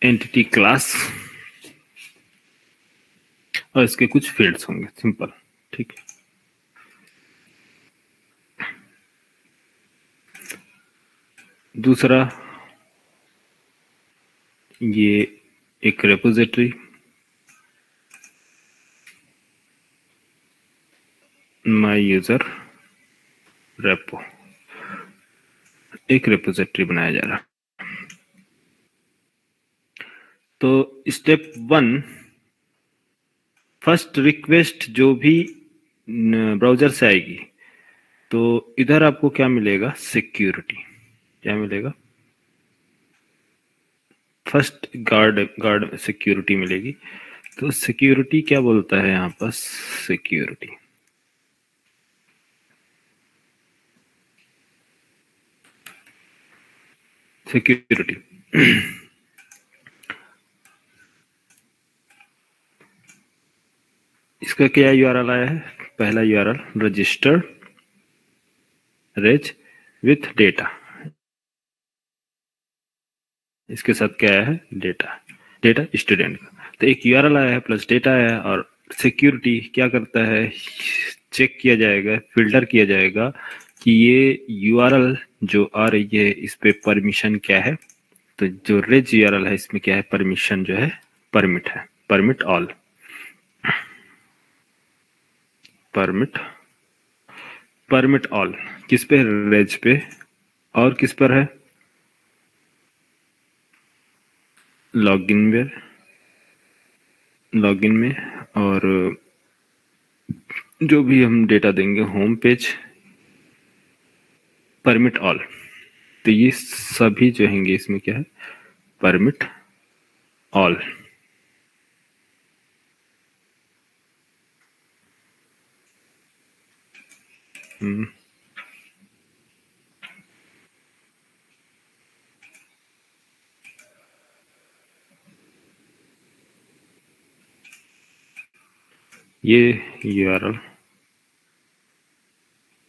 Entity class और इसके कुछ फील्ड्स होंगे, सिंपल। ठीक है, दूसरा ये एक रेपोजिटरी, माई यूजर रेपो, एक रेपोजिटरी बनाया जा रहा। तो स्टेप 1, फर्स्ट रिक्वेस्ट जो भी ब्राउजर से आएगी तो इधर आपको क्या मिलेगा, सिक्योरिटी। क्या मिलेगा, फर्स्ट गार्ड सिक्योरिटी मिलेगी। तो सिक्योरिटी क्या बोलता है यहाँ पर, सिक्योरिटी इसका क्या यूआरएल आया है, पहला URL register raise with data, इसके साथ क्या आया है, डेटा स्टूडेंट का। तो एक यूआरएल आया है प्लस डेटा आया है, और सिक्योरिटी क्या करता है, चेक किया जाएगा, फिल्टर किया जाएगा कि ये यूआरएल जो आ रही है इस पे परमिशन क्या है। तो जो रेज यूआरएल है इसमें क्या है, परमिशन जो है परमिट है, परमिट ऑल, परमिट ऑल किस पे, रेज पे, और किस पर है, लॉगिन में, और जो भी हम डेटा देंगे होम पेज, परमिट ऑल। तो ये सभी जो हैंगे इसमें क्या है, परमिट ऑल। ये यूआरएल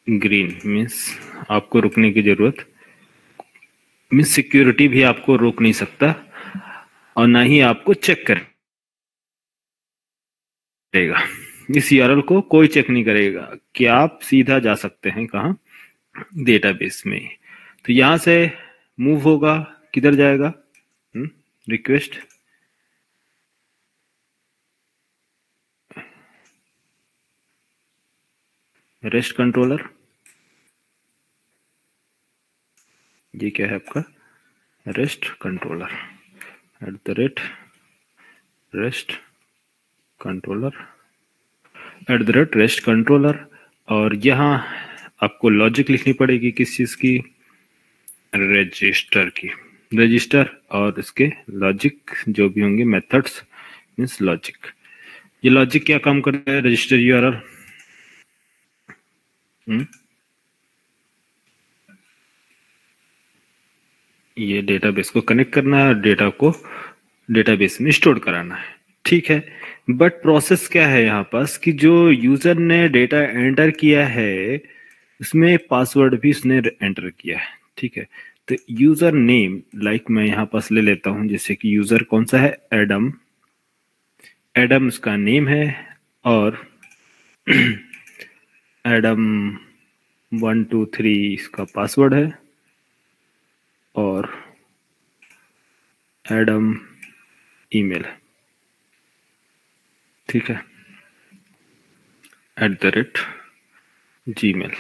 ग्रीन मीन्स आपको रुकने की जरूरत, मीन्स सिक्योरिटी भी आपको रोक नहीं सकता और ना ही आपको चेक करेगा। इस यूआरएल को कोई चेक नहीं करेगा कि आप सीधा जा सकते हैं कहाँ, डेटाबेस में। तो यहां से मूव होगा, किधर जाएगा, रिक्वेस्ट रेस्ट कंट्रोलर, ये क्या है आपका, रेस्ट कंट्रोलर, रेस्ट कंट्रोलर। और यहाँ आपको लॉजिक लिखनी पड़ेगी किस चीज की, रजिस्टर की, रजिस्टर और इसके लॉजिक जो भी होंगे, मेथड्स मीन्स लॉजिक। ये लॉजिक क्या काम करता है, रजिस्टर यूआरएल, ये डेटाबेस को कनेक्ट करना है और डेटा को डेटाबेस में स्टोर कराना है। ठीक है, बट प्रोसेस क्या है यहाँ पास कि जो यूजर ने डेटा एंटर किया है उसमें पासवर्ड भी उसने एंटर किया है। ठीक है, तो यूजर नेम लाइक मैं यहाँ पास ले लेता हूं, जैसे कि यूजर कौन सा है, एडम उसका नेम है, और एडम 123 इसका पासवर्ड है, और एडम ईमेल है। ठीक है, @gmail,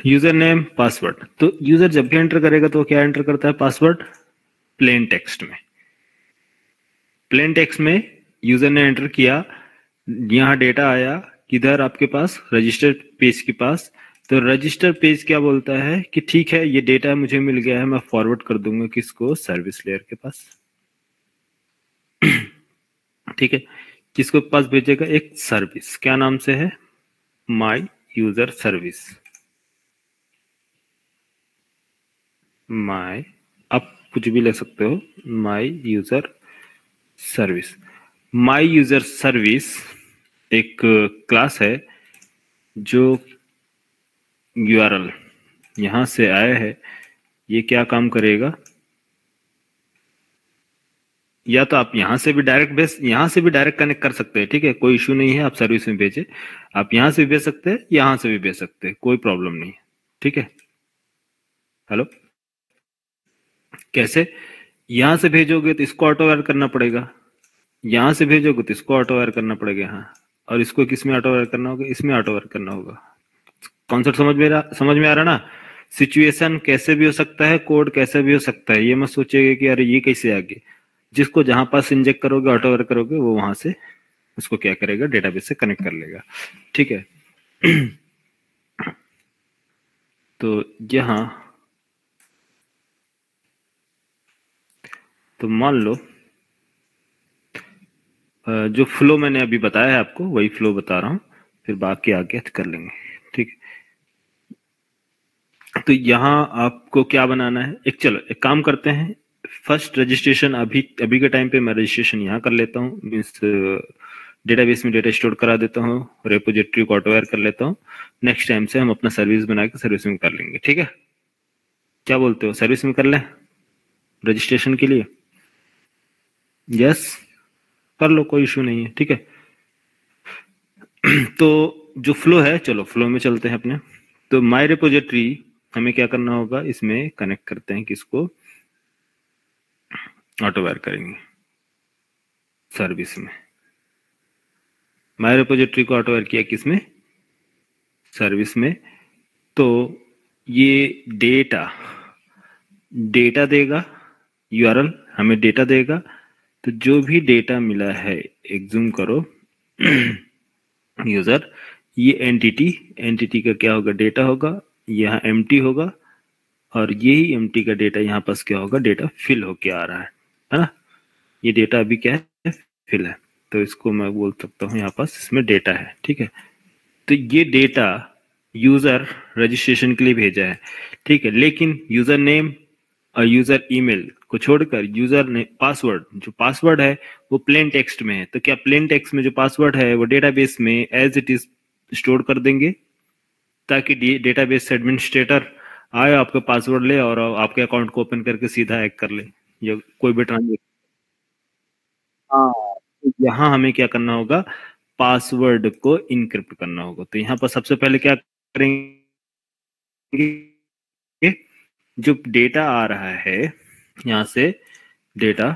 यूजर नेम पासवर्ड। तो यूजर जब भी एंटर करेगा तो क्या एंटर करता है, पासवर्ड प्लेन टेक्स्ट में, प्लेन टेक्स्ट में यूजर ने एंटर किया, यहाँ डेटा आया किधर आपके पास, रजिस्टर पेज के पास। तो रजिस्टर पेज क्या बोलता है कि ठीक है ये डेटा मुझे मिल गया है, मैं फॉरवर्ड कर दूंगा किसको, सर्विस लेयर के पास। ठीक है, किसको पास भेजेगा, एक सर्विस, क्या नाम से है, माई यूजर सर्विस, माई, आप कुछ भी ले सकते हो, my user service. My user service एक क्लास है जो यूआरएल यहां से आया है, ये क्या काम करेगा, या तो आप यहां से भी डायरेक्ट कनेक्ट कर सकते हैं, ठीक है, कोई इशू नहीं है, आप सर्विस में भेजे, आप यहां से भी भेज सकते हैं, यहां से भी भेज सकते हैं, कोई प्रॉब्लम नहीं है, ठीक है। हेलो, कैसे, यहां से भेजोगे तो इसको ऑटो वायर करना पड़ेगा, यहां से भेजोगे तो इसको ऑटो वायर करना पड़ेगा यहाँ, और इसको किस में ऑटो वायर करना होगा, इसमें ऑटो वायर करना होगा। कॉन्सेप्ट समझ में आ रहा ना। सिचुएशन कैसे भी हो सकता है, कोड कैसे भी हो सकता है, ये मत सोचिएगा कि अरे ये कैसे आ गया। जिसको जहां पास इंजेक्ट करोगे, ऑटो वायर करोगे, वो वहां से उसको क्या करेगा, डेटाबेस से कनेक्ट कर लेगा, ठीक है। तो यहाँ तो मान लो जो फ्लो मैंने अभी बताया है आपको, वही फ्लो बता रहा हूँ, फिर बाकी आगे कर लेंगे, ठीक है। तो यहाँ आपको क्या बनाना है, चलो एक काम करते हैं, फर्स्ट रजिस्ट्रेशन अभी अभी के टाइम पे मैं रजिस्ट्रेशन यहाँ कर लेता हूँ, मीन्स डेटाबेस में डेटा स्टोर करा देता हूँ, रेपोजिटरी को ऑटोवेयर कर लेता हूँ। नेक्स्ट टाइम से हम अपना सर्विस बना के सर्विस में कर लेंगे, ठीक है। क्या बोलते हो, सर्विस में कर लें रजिस्ट्रेशन के लिए? यस, कर लो, कोई इशू नहीं है, ठीक है। तो जो फ्लो है, चलो फ्लो में चलते हैं अपने। तो माई रिपोजिटरी हमें क्या करना होगा, इसमें कनेक्ट करते हैं किसको, ऑटोवेयर करेंगे सर्विस में। माई रिपोजिटरी को ऑटोवेयर किया किसमें, सर्विस में। तो ये डेटा देगा, यूआरएल हमें डेटा देगा। तो जो भी डेटा मिला है, एग्जूम करो यूजर, ये एंटिटी का क्या होगा, डेटा होगा, यहाँ एम्प्टी होगा, और यही एम्प्टी का डेटा यहाँ पास क्या होगा, डेटा फिल होके आ रहा है ना। ये डेटा अभी क्या है, फिल है, तो इसको मैं बोल सकता हूँ यहाँ पास इसमें डेटा है, ठीक है। तो ये डेटा यूजर रजिस्ट्रेशन के लिए भेजा है, ठीक है, लेकिन यूजर नेम और यूजर ईमेल को छोड़कर यूजर ने पासवर्ड, जो पासवर्ड है वो प्लेन टेक्स्ट में है। तो क्या प्लेन टेक्स्ट में जो पासवर्ड है वो डेटाबेस में एज इट इज स्टोर कर देंगे, ताकि डेटाबेस एडमिनिस्ट्रेटर आए, आपका पासवर्ड ले और आपके अकाउंट को ओपन करके सीधा हैक कर ले, या कोई भी ट्रांजेक्शन। हाँ, तो यहाँ हमें क्या करना होगा, पासवर्ड को इनक्रिप्ट करना होगा। तो यहाँ पर सबसे पहले क्या करेंगे, जो डेटा आ रहा है यहाँ से डेटा,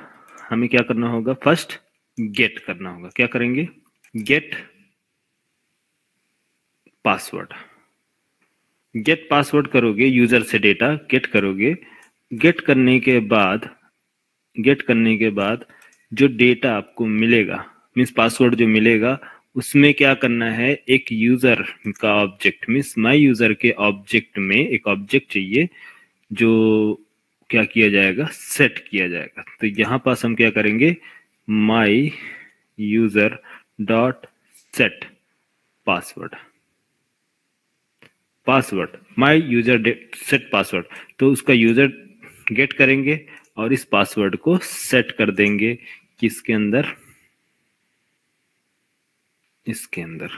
हमें क्या करना होगा, फर्स्ट गेट करना होगा। क्या करेंगे, गेट पासवर्ड। गेट पासवर्ड करोगे, यूजर से डेटा गेट करोगे। गेट करने के बाद जो डेटा आपको मिलेगा, मीन्स पासवर्ड जो मिलेगा, उसमें क्या करना है, एक यूजर का ऑब्जेक्ट, मीन्स माई यूजर के ऑब्जेक्ट में एक ऑब्जेक्ट चाहिए, जो क्या किया जाएगा, सेट किया जाएगा। तो यहां पास हम क्या करेंगे, माई user dot set password, my user set password. तो उसका यूजर गेट करेंगे और इस पासवर्ड को सेट कर देंगे किसके अंदर, इसके अंदर,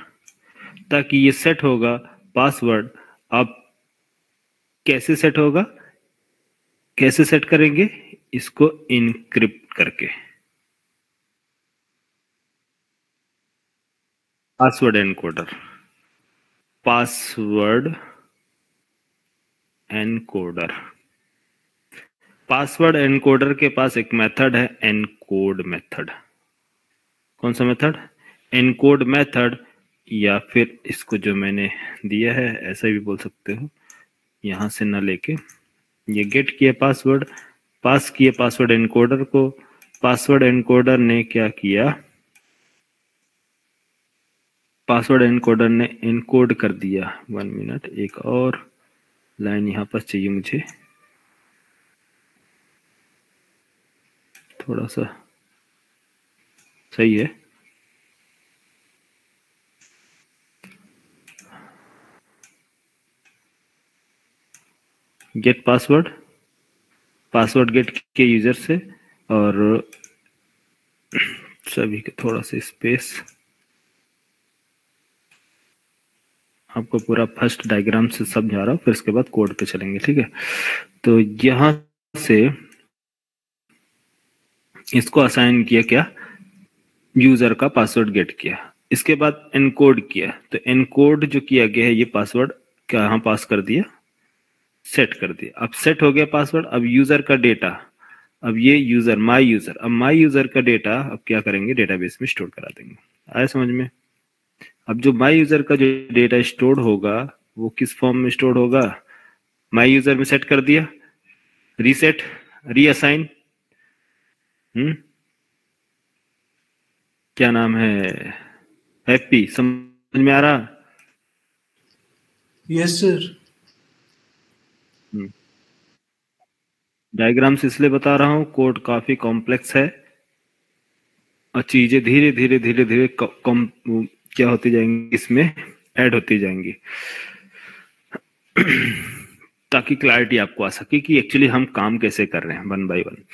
ताकि ये सेट होगा पासवर्ड। अब कैसे सेट होगा, कैसे सेट करेंगे, इसको इनक्रिप्ट करके, password encoder, password encoder. Password encoder के पास एक मेथड है, एनकोड मेथड। कौन सा मेथड, एनकोड मेथड, या फिर इसको जो मैंने दिया है ऐसा भी बोल सकते हो, यहां से ना लेके ये गेट किया पासवर्ड, पास किए पासवर्ड एनकोडर को, पासवर्ड एनकोडर ने क्या किया, पासवर्ड एनकोडर ने एनकोड कर दिया। 1 मिनट, एक और लाइन यहाँ पर चाहिए मुझे, थोड़ा सा सही है। गेट पासवर्ड, पासवर्ड गेट के यूजर से, और सभी के थोड़ा सा स्पेस, आपको पूरा फर्स्ट डायग्राम से समझा रहा हूँ, फिर उसके बाद कोड पे चलेंगे, ठीक है। तो यहाँ से इसको असाइन किया क्या, यूजर का पासवर्ड गेट किया, इसके बाद एनकोड किया। तो एनकोड जो किया गया है ये पासवर्ड कहाँ पास कर दिया, सेट कर दिया। अब सेट हो गया पासवर्ड। अब यूजर का डेटा, अब ये यूजर माई यूजर, अब माई यूजर का डेटा अब क्या करेंगे, डेटाबेस में स्टोर करा देंगे। आया समझ में। अब जो माई यूजर का जो डेटा स्टोर होगा वो किस फॉर्म में स्टोर होगा, माई यूजर में सेट कर दिया, रीसेट, रीअसाइन, क्या नाम है, हैप्पी, समझ में आ रहा। Yes sir. डायग्राम्स इसलिए बता रहा हूँ, कोड काफी कॉम्प्लेक्स है और चीजें धीरे धीरे धीरे धीरे क्या होती जाएंगी, इसमें ऐड होती जाएंगी ताकि क्लैरिटी आपको आ सके कि एक्चुअली हम काम कैसे कर रहे हैं वन बाय वन।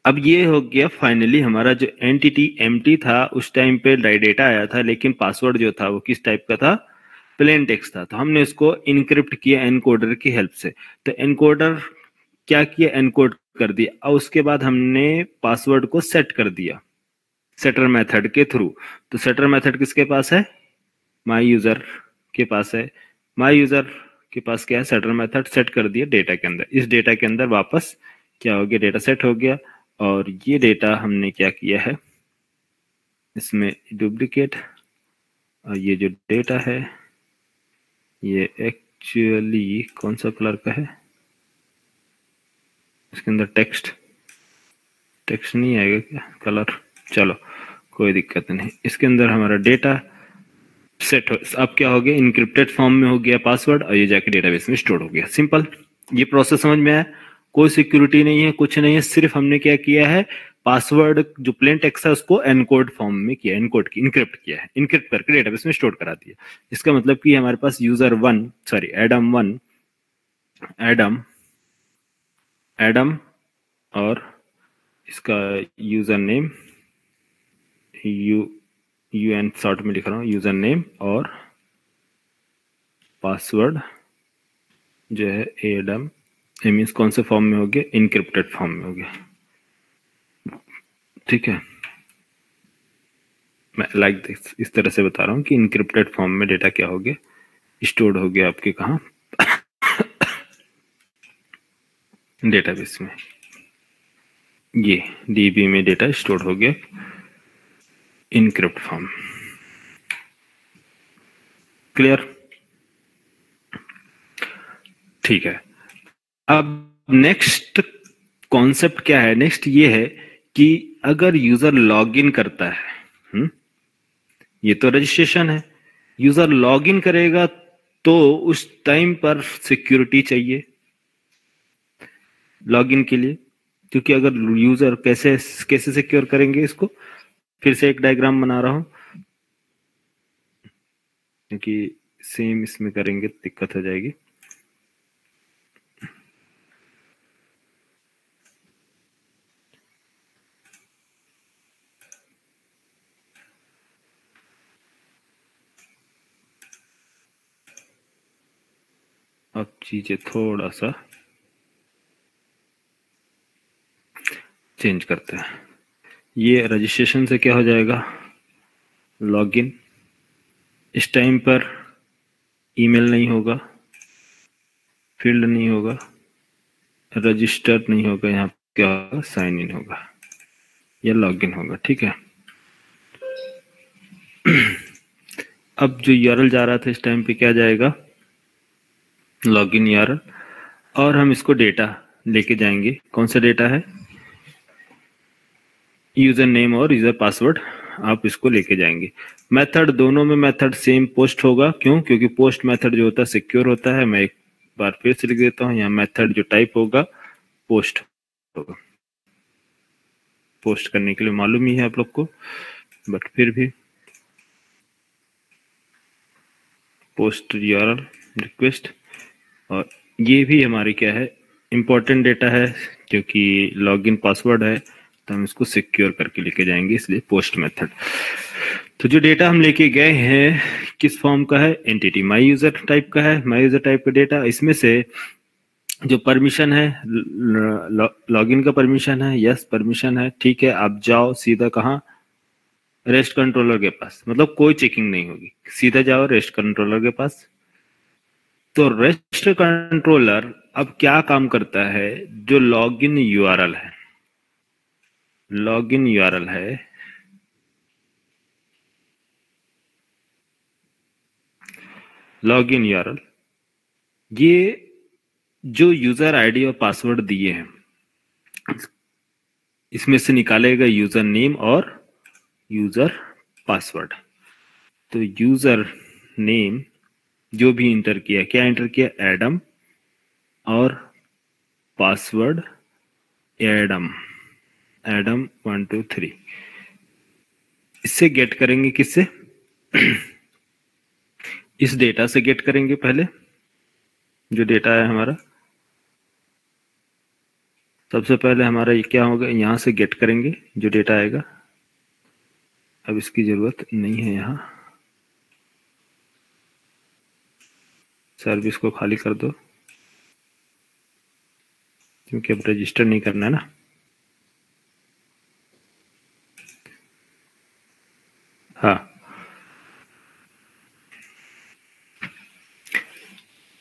अब ये हो गया फाइनली हमारा जो एंटिटी एम्प्टी था, उस टाइम पे डेटा आया था, लेकिन पासवर्ड जो था वो किस टाइप का था, प्लेन टेक्स्ट था। तो हमने इसको इनक्रिप्ट किया एनकोडर की हेल्प से। तो एनकोडर क्या किया, एनकोड कर दिया और उसके बाद हमने पासवर्ड को सेट कर दिया सेटर मेथड के थ्रू। तो सेटर मेथड किसके पास है, माई यूजर के पास है। माई यूजर के पास क्या है, सेटर मेथड सेट कर दिया डेटा के अंदर। इस डेटा के अंदर वापस क्या हो गया, डेटा सेट हो गया। और ये डेटा हमने क्या किया है, इसमें डुप्लीकेट, और ये जो डेटा है ये एक्चुअली कौन सा कलर का है, इसके अंदर टेक्स्ट नहीं आएगा क्या कलर, चलो कोई दिक्कत नहीं। इसके अंदर हमारा डेटा सेट हो, अब क्या हो गया, इनक्रिप्टेड फॉर्म में हो गया पासवर्ड और ये जाके डेटाबेस में स्टोर हो गया। सिंपल, ये प्रोसेस समझ में आया। कोई सिक्योरिटी नहीं है, कुछ नहीं है, सिर्फ हमने क्या किया है, पासवर्ड जो प्लेन टेक्स्ट है उसको एनकोड फॉर्म में किया, एनकोड की इनक्रिप्ट किया है, इनक्रिप्ट करके डेटाबेस में स्टोर करा दिया। इसका मतलब कि हमारे पास user one, sorry Adam one, Adam और इसका यूजर नेम, यूएन शॉर्ट में लिख रहा हूँ, यूजर नेम और पासवर्ड जो है एडम, मीन्स कौन से फॉर्म में हो गया, इनक्रिप्टेड फॉर्म में हो गया, ठीक है। मैं लाइक दिस इस तरह से बता रहा हूँ कि इनक्रिप्टेड फॉर्म में डेटा क्या हो गया, स्टोर हो गया आपके कहाँ, डेटाबेस में। ये डीबी में डेटा स्टोर हो गया इनक्रिप्ट फॉर्म। क्लियर, ठीक है। अब नेक्स्ट कॉन्सेप्ट क्या है, नेक्स्ट ये है कि अगर यूजर लॉगिन करता है, ये तो रजिस्ट्रेशन है, यूजर लॉगिन करेगा तो उस टाइम पर सिक्योरिटी चाहिए लॉगिन के लिए, क्योंकि अगर यूजर कैसे सिक्योर करेंगे इसको, फिर से एक डायग्राम बना रहा हूं क्योंकि सेम इसमें करेंगे दिक्कत हो जाएगी। अब चीजें थोड़ा सा चेंज करते हैं। ये रजिस्ट्रेशन से क्या हो जाएगा, लॉगिन। इस टाइम पर ईमेल नहीं होगा, फील्ड नहीं होगा, रजिस्टर नहीं होगा, यहाँ क्या होगा, साइन इन होगा या लॉगिन होगा, ठीक है। अब जो यूआरएल जा रहा था इस टाइम पे क्या जाएगा, लॉगिन यूआरएल, और हम इसको डेटा लेके जाएंगे। कौन सा डेटा है, यूजर नेम और यूजर पासवर्ड, आप इसको लेके जाएंगे। मेथड दोनों में मेथड सेम पोस्ट होगा, क्यों, क्योंकि पोस्ट मेथड जो होता है सिक्योर होता है। मैं एक बार फिर से लिख देता हूँ, यहाँ मेथड जो टाइप होगा पोस्ट होगा। पोस्ट करने के लिए मालूम ही है आप लोग को, बट फिर भी पोस्ट यूआरएल रिक्वेस्ट, और ये भी हमारी क्या है, इंपॉर्टेंट डेटा है क्योंकि लॉगिन पासवर्ड है, तो हम इसको सिक्योर करके लेके जाएंगे, इसलिए पोस्ट मेथड। तो जो डेटा हम लेके गए हैं किस फॉर्म का है, एंटिटी माई यूजर टाइप का है, माई यूजर टाइप का डेटा। इसमें से जो परमिशन है, लॉगिन का परमिशन है, यस परमिशन है, ठीक है। आप जाओ सीधा कहाँ, रेस्ट कंट्रोलर के पास, मतलब कोई चेकिंग नहीं होगी, सीधा जाओ रेस्ट कंट्रोलर के पास। तो रेस्ट कंट्रोलर अब क्या काम करता है, जो लॉगिन यूआरएल है, लॉगिन यूआरएल है, लॉगिन यूआरएल, ये जो यूजर आईडी और पासवर्ड दिए हैं इसमें से निकालेगा यूजर नेम और यूजर पासवर्ड। तो यूजर नेम जो भी इंटर किया, क्या इंटर किया, एडम, और पासवर्ड एडम, एडम 1 2 3। इससे गेट करेंगे, किससे, इस डेटा से गेट करेंगे। पहले जो डेटा है हमारा, सबसे पहले हमारा ये क्या होगा, यहां से गेट करेंगे जो डेटा आएगा। अब इसकी जरूरत नहीं है, यहां सर्विस को खाली कर दो, क्योंकि अब रजिस्टर नहीं करना है ना। हाँ,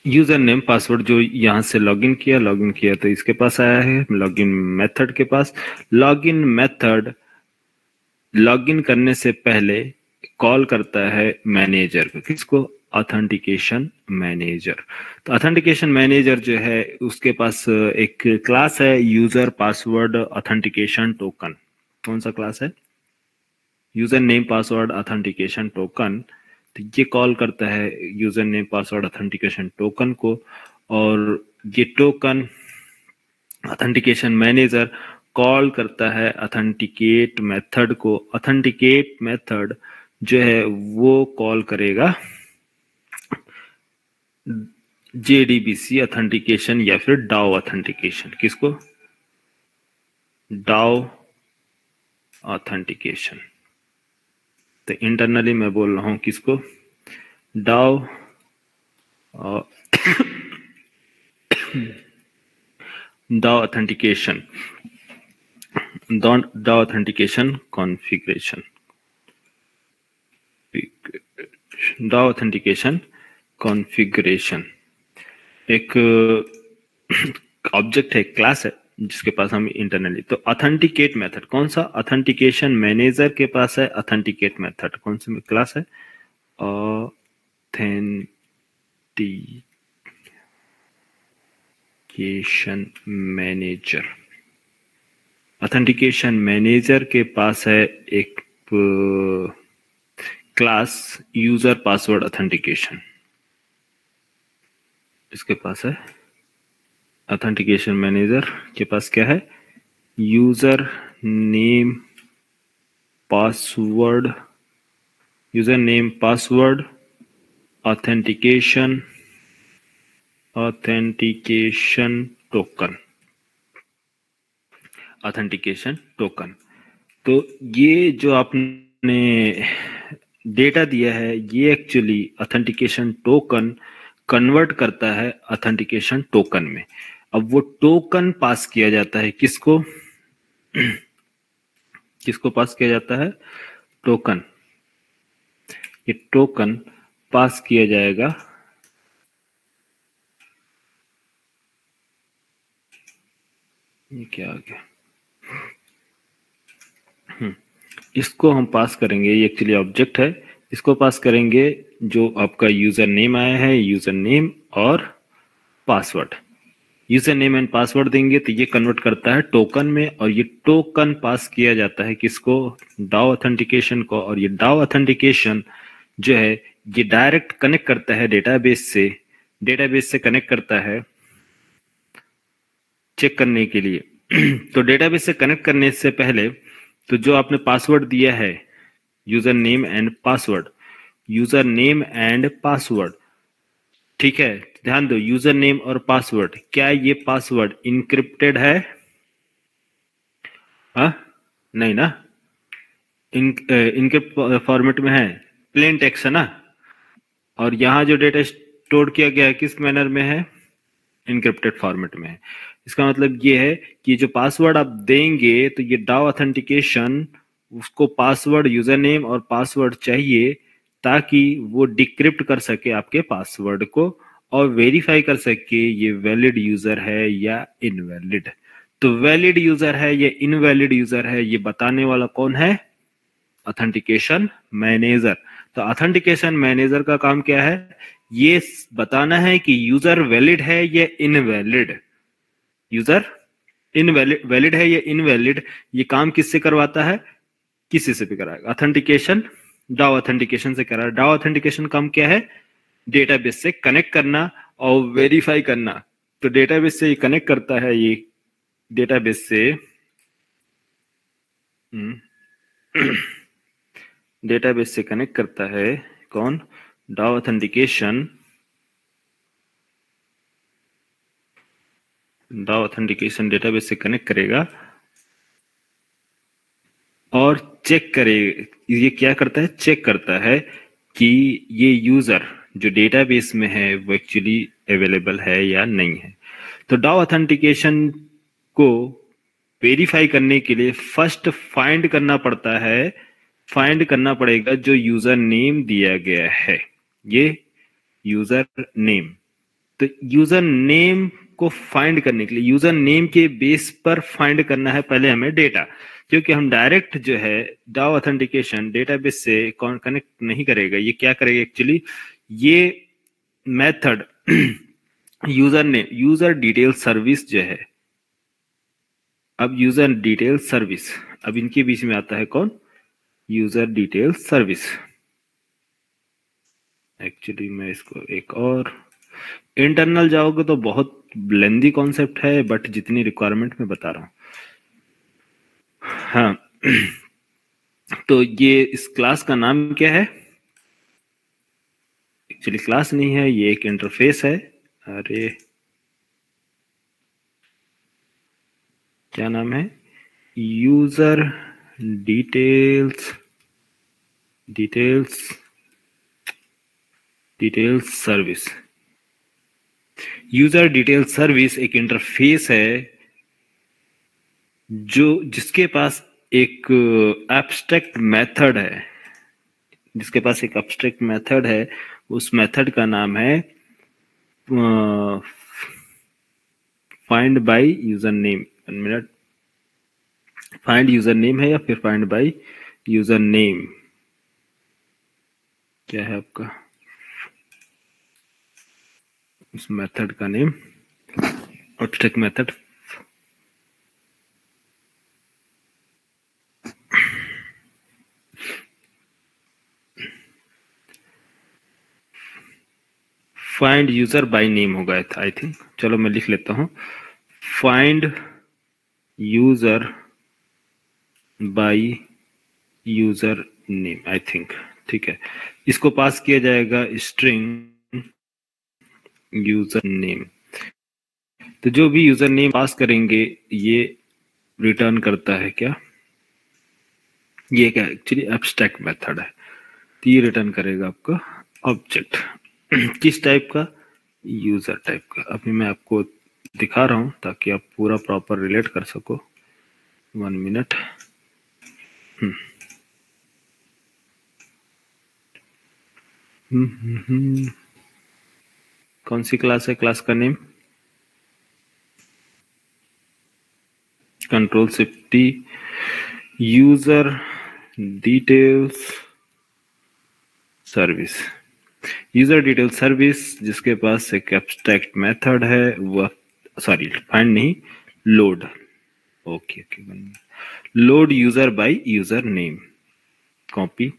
यूजर नेम पासवर्ड जो यहां से लॉगिन किया तो इसके पास आया है, लॉगिन मेथड के पास। लॉगिन मेथड लॉगिन करने से पहले कॉल करता है मैनेजर को, किसको, ऑथेंटिकेशन मैनेजर। तो ऑथेंटिकेशन मैनेजर जो है उसके पास एक क्लास है, यूजर पासवर्ड ऑथेंटिकेशन टोकन। कौन सा क्लास है, user name password authentication token. तो ये कॉल करता है user name password authentication token को, और ये टोकन ऑथेंटिकेशन मैनेजर कॉल करता है ऑथेंटिकेट मेथड को। ऑथेंटिकेट मेथड जो है वो कॉल करेगा जेडीबीसी ऑथेंटिकेशन या फिर डाउ ऑथेंटिकेशन। किसको, डाउ ऑथेंटिकेशन। तो इंटरनली मैं बोल रहा हूं किसको, डाउ डाउ ऑथेंटिकेशन, डाउ ऑथेंटिकेशन कॉन्फ़िगरेशन, डाउ ऑथेंटिकेशन कॉन्फ़िगरेशन एक ऑब्जेक्ट है, क्लास है, जिसके पास हम इंटरनली। तो ऑथेंटिकेट मेथड कौन सा, ऑथेंटिकेशन मैनेजर के पास है ऑथेंटिकेट मेथड। कौन सी क्लास है, ऑथेंटिकेशन मैनेजर। ऑथेंटिकेशन मैनेजर के पास है एक क्लास यूजर पासवर्ड ऑथेंटिकेशन, इसके पास है ऑथेंटिकेशन मैनेजर के पास क्या है, user name password, user name password authentication, authentication token, authentication token. तो ये जो आपने डेटा दिया है ये एक्चुअली ऑथेंटिकेशन टोकन कन्वर्ट करता है ऑथेंटिकेशन टोकन में। अब वो टोकन पास किया जाता है किसको, किसको पास किया जाता है, टोकन। ये टोकन पास किया जाएगा ये क्या आ गया, इसको हम पास करेंगे, ये एक्चुअली ऑब्जेक्ट है, इसको पास करेंगे जो आपका यूजर नेम आया है, यूजर नेम और password. User name and password देंगे तो ये कन्वर्ट करता है टोकन में, और ये टोकन पास किया जाता है किसको, डाउ ऑथेंटिकेशन को। और ये डाउ ऑथेंटिकेशन जो है ये डायरेक्ट कनेक्ट करता है डेटाबेस से, डेटाबेस से कनेक्ट करता है चेक करने के लिए। तो डेटाबेस से कनेक्ट करने से पहले तो जो आपने पासवर्ड दिया है, user name and password, user name and password, ठीक है, ध्यान दो, यूजर नेम और पासवर्ड, क्या ये पासवर्ड इनक्रिप्टेड है, हाँ नहीं ना, इनके फॉर्मेट में है, प्लेन टेक्स्ट है ना, और यहाँ जो डेटा स्टोर किया गया है किस मैनर में है, इनक्रिप्टेड फॉर्मेट में है। इसका मतलब ये है कि जो पासवर्ड आप देंगे तो ये डाउ ऑथेंटिकेशन उसको पासवर्ड, यूजर नेम और पासवर्ड चाहिए ताकि वो डिक्रिप्ट कर सके आपके पासवर्ड को और वेरीफाई कर सके ये वैलिड यूजर है या इनवैलिड। तो वैलिड यूजर है या इनवैलिड यूजर है ये बताने वाला कौन है, ऑथेंटिकेशन मैनेजर। तो ऑथेंटिकेशन मैनेजर का काम क्या है, ये बताना है कि यूजर वैलिड है या इनवैलिड, यूजर इनवैलिड वैलिड है या इनवैलिड। ये काम किससे करवाता है, किसी से भी कराएगा, ऑथेंटिकेशन डाउ ऑथेंटिकेशन से करा। डाउ ऑथेंटिकेशन काम क्या है, डेटाबेस से कनेक्ट करना और वेरीफाई करना। तो डेटाबेस से कनेक्ट करता है, ये डेटाबेस से डेटाबेस से कनेक्ट करता है कौन, डाउ ऑथेंटिकेशन। डाउ ऑथेंटिकेशन डेटाबेस से कनेक्ट करेगा और चेक करे, ये क्या करता है, चेक करता है कि ये यूजर जो डेटाबेस में है वो एक्चुअली अवेलेबल है या नहीं है। तो डाउ ऑथेंटिकेशन को वेरीफाई करने के लिए फर्स्ट फाइंड करना पड़ता है, फाइंड करना पड़ेगा जो यूजर नेम दिया गया है, ये यूजर नेम। तो यूजर नेम को फाइंड करने के लिए यूजर नेम के बेस पर फाइंड करना है पहले हमें डेटा, क्योंकि हम डायरेक्ट जो है डाउ ऑथेंटिकेशन डेटाबेस से कनेक्ट नहीं करेगा। ये क्या करेगा एक्चुअली, ये method user name, user detail service जो है, अब यूजर डिटेल सर्विस, अब इनके बीच में आता है कौन, यूजर डिटेल सर्विस। एक्चुअली मैं इसको एक और, इंटरनल जाओगे तो बहुत लेंदी कॉन्सेप्ट है, बट जितनी रिक्वायरमेंट में बता रहा हूं। हाँ तो ये इस क्लास का नाम क्या है, एक्चुअली क्लास नहीं है, ये एक इंटरफेस है। अरे क्या नाम है, user details, details service. User detail service एक इंटरफेस है जो जिसके पास एक एब्स्ट्रैक्ट मेथड है, जिसके पास एक एब्स्ट्रैक्ट मेथड है। उस मेथड का नाम है find by user name. 1 minute, find user name है या फिर फाइंड बाय यूजर नेम, क्या है आपका उस मेथड का name, abstract method. Find user by name होगा आई थिंक, चलो मैं लिख लेता हूं, find user by user name I think, ठीक है। इसको पास किया जाएगा स्ट्रिंग यूजर नेम। तो जो भी यूजर नेम पास करेंगे ये रिटर्न करता है क्या, ये क्या एक्चुअली एब्स्ट्रैक्ट मेथड है। तो ये रिटर्न करेगा आपका ऑब्जेक्ट किस टाइप का, यूजर टाइप का। अभी मैं आपको दिखा रहा हूं ताकि आप पूरा प्रॉपर रिलेट कर सको। 1 मिनट। कौन सी क्लास है, क्लास का name control shift T, user details service. User detail service जिसके पास एक एब्स्ट्रैक्ट मेथड है, वो सॉरी फाइंड नहीं, load, okay load user by user name, copy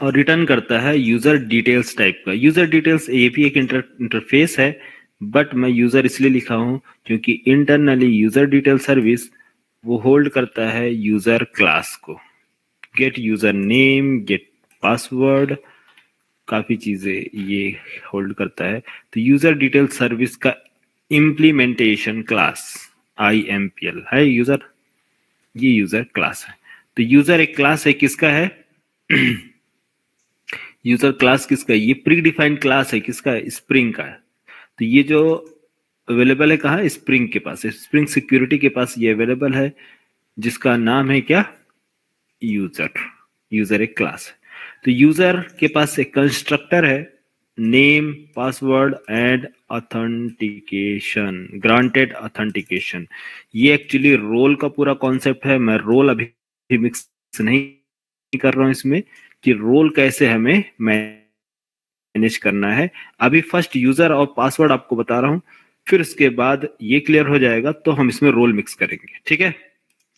और रिटर्न करता है यूजर डिटेल्स टाइप का। यूजर डिटेल्स ये भी एक इंटरफेस है, बट मैं यूजर इसलिए लिखा हूं क्योंकि इंटरनली यूजर डिटेल सर्विस वो होल्ड करता है यूजर क्लास को, gate user name, gate password काफी चीजें ये होल्ड करता है। तो यूजर डिटेल सर्विस का इम्प्लीमेंटेशन क्लास IMPL है यूजर, ये यूजर क्लास है। तो यूजर एक क्लास है, किसका है? यूजर क्लास किसका है? ये प्री डिफाइंड क्लास है, किसका है? स्प्रिंग का है। तो ये जो अवेलेबल है कहाँ? स्प्रिंग के पास, स्प्रिंग सिक्योरिटी के पास ये अवेलेबल है, जिसका नाम है क्या? यूजर। यूजर एक क्लास है। तो यूजर के पास एक कंस्ट्रक्टर है, name, password and authentication, granted authentication. ये एक्चुअली रोल का पूरा कॉन्सेप्ट है। मैं रोल अभी मिक्स नहीं कर रहा हूं इसमें, कि रोल कैसे हमें मैनेज करना है। अभी फर्स्ट यूजर और पासवर्ड आपको बता रहा हूं, फिर उसके बाद ये क्लियर हो जाएगा तो हम इसमें रोल मिक्स करेंगे, ठीक है?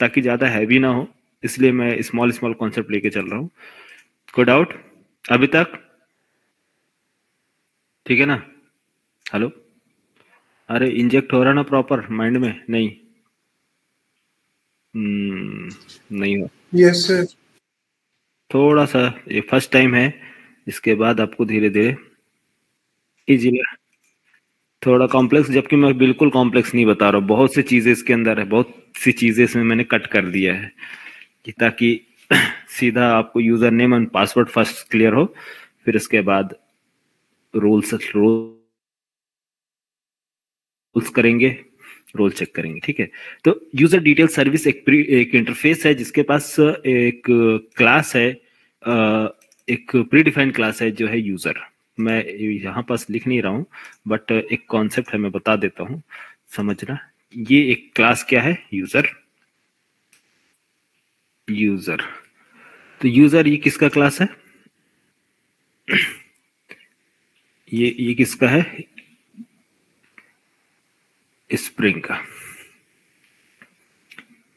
ताकि ज्यादा हैवी ना हो, इसलिए मैं स्मॉल स्मॉल कॉन्सेप्ट लेके चल रहा हूँ। कोई डाउट अभी तक? ठीक है ना? हेलो? अरे इंजेक्ट हो रहा ना प्रॉपर माइंड में? नहीं। नहीं हो। Yes sir. थोड़ा सा ये फर्स्ट टाइम है, इसके बाद आपको धीरे धीरे इजी, थोड़ा कॉम्प्लेक्स, जबकि मैं बिल्कुल कॉम्प्लेक्स नहीं बता रहा हूँ। बहुत सी चीजें इसके अंदर है, बहुत सी चीजें इसमें मैंने कट कर दिया है, कि ताकि सीधा आपको user name and password first clear हो, फिर इसके बाद रोल्स करेंगे, रोल चेक करेंगे, ठीक है? तो यूजर डिटेल सर्विस एक इंटरफेस है जिसके पास एक क्लास है, एक प्री डिफाइंड क्लास है जो है यूजर। मैं यहाँ पास लिख नहीं रहा हूँ, बट एक कॉन्सेप्ट है, मैं बता देता हूँ, समझना। ये एक क्लास क्या है? यूजर। यूजर, तो यूजर ये किसका क्लास है? ये किसका है? स्प्रिंग का।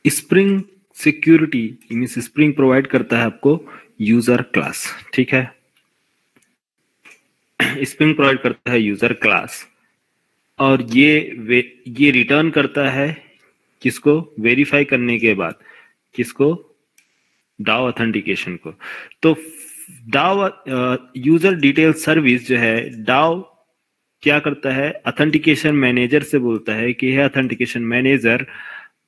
Spring security means spring provide करता है आपको यूजर क्लास, ठीक है? स्प्रिंग प्रोवाइड करता है यूजर क्लास, और ये रिटर्न करता है किसको? वेरीफाई करने के बाद, किसको? डाउ ऑथेंटिकेशन को। तो डाउ यूजर डिटेल सर्विस जो है, डाउ क्या करता है? ऑथेंटिकेशन मैनेजर से बोलता है कि है ऑथेंटिकेशन मैनेजर,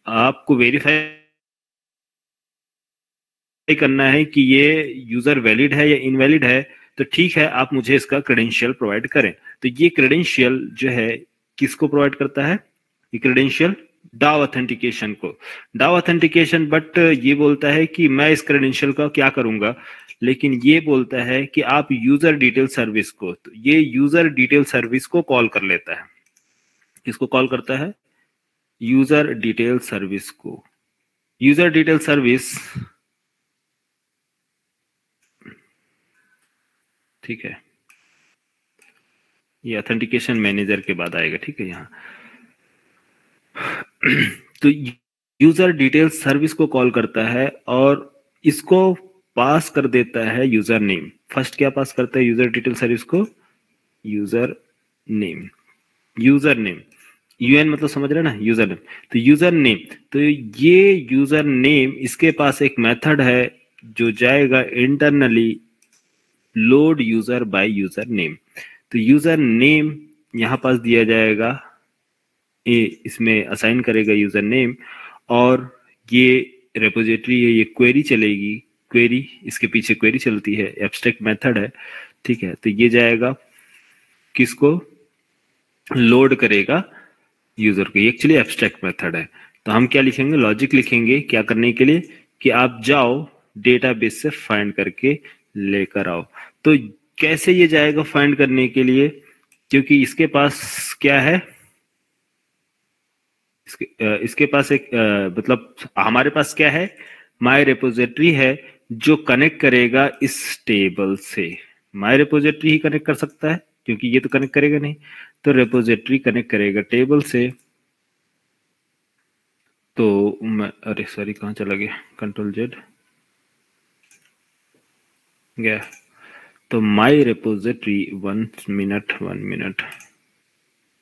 आपको वेरीफाई करना है कि ये यूजर वैलिड है या इनवैलिड है, तो ठीक है, आप मुझे इसका क्रेडेंशियल प्रोवाइड करें। तो ये क्रेडेंशियल जो है किसको प्रोवाइड करता है? ये क्रेडेंशियल डाउ ऑथेंटिकेशन को। डाउ ऑथेंटिकेशन बट ये बोलता है कि मैं इस क्रेडेंशियल का क्या करूंगा, लेकिन ये बोलता है कि आप यूजर डिटेल सर्विस को, तो ये यूजर डिटेल सर्विस को कॉल कर लेता है। किसको कॉल करता है? यूजर डिटेल सर्विस को। यूजर डिटेल सर्विस, ठीक है, ये ऑथेंटिकेशन मैनेजर के बाद आएगा, ठीक है? यहाँ तो यूजर डिटेल सर्विस को कॉल करता है और इसको पास कर देता है यूजर नेम। फर्स्ट क्या पास करता है यूजर डिटेल सर्विस को? User name. User name, UN मतलब समझ रहे ना, यूजर नेम। तो यूजर नेम, तो ये यूजर नेम, इसके पास एक मेथड है जो जाएगा internally load user by user name. तो यूजर नेम यहां पास दिया जाएगा, इसमें असाइन करेगा यूजर नेम, और ये रेपोजिटरी है, ये क्वेरी चलेगी, क्वेरी, इसके पीछे क्वेरी चलती है, एब्स्ट्रैक्ट मेथड है, ठीक है? तो ये जाएगा किसको? लोड करेगा यूजर को। ये एक्चुअली एब्स्ट्रैक्ट मेथड है। तो हम क्या लिखेंगे? लॉजिक लिखेंगे क्या करने के लिए? कि आप जाओ डेटाबेस से फाइंड करके लेकर आओ। तो कैसे ये जाएगा फाइंड करने के लिए? क्योंकि इसके पास क्या है? इसके पास एक मतलब हमारे पास क्या है? माई रेपोजिटरी है, जो कनेक्ट करेगा इस टेबल से। माई रेपोजिटरी ही कनेक्ट कर सकता है, क्योंकि ये तो कनेक्ट करेगा नहीं। तो रेपोजिटरी कनेक्ट करेगा टेबल से। तो मैं, अरे सॉरी, कहाँ चला गया? कंट्रोल जेड गया। तो माई रेपोजिटरी, 1 मिनट,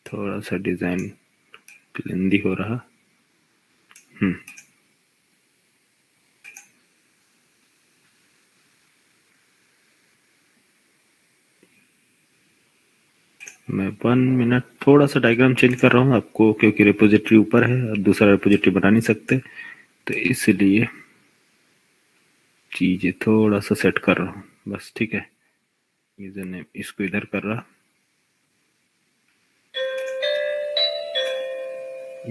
थोड़ा सा डिजाइन लेंदी हो रहा। मैं 1 मिनट थोड़ा सा डायग्राम चेंज कर रहा हूँ आपको, क्योंकि रिपोजिटरी ऊपर है और दूसरा रिपोजिटरी बना नहीं सकते, तो इसलिए चीजें थोड़ा सा सेट कर रहा हूँ बस, ठीक है। यूजर नेम इसको इधर कर रहा,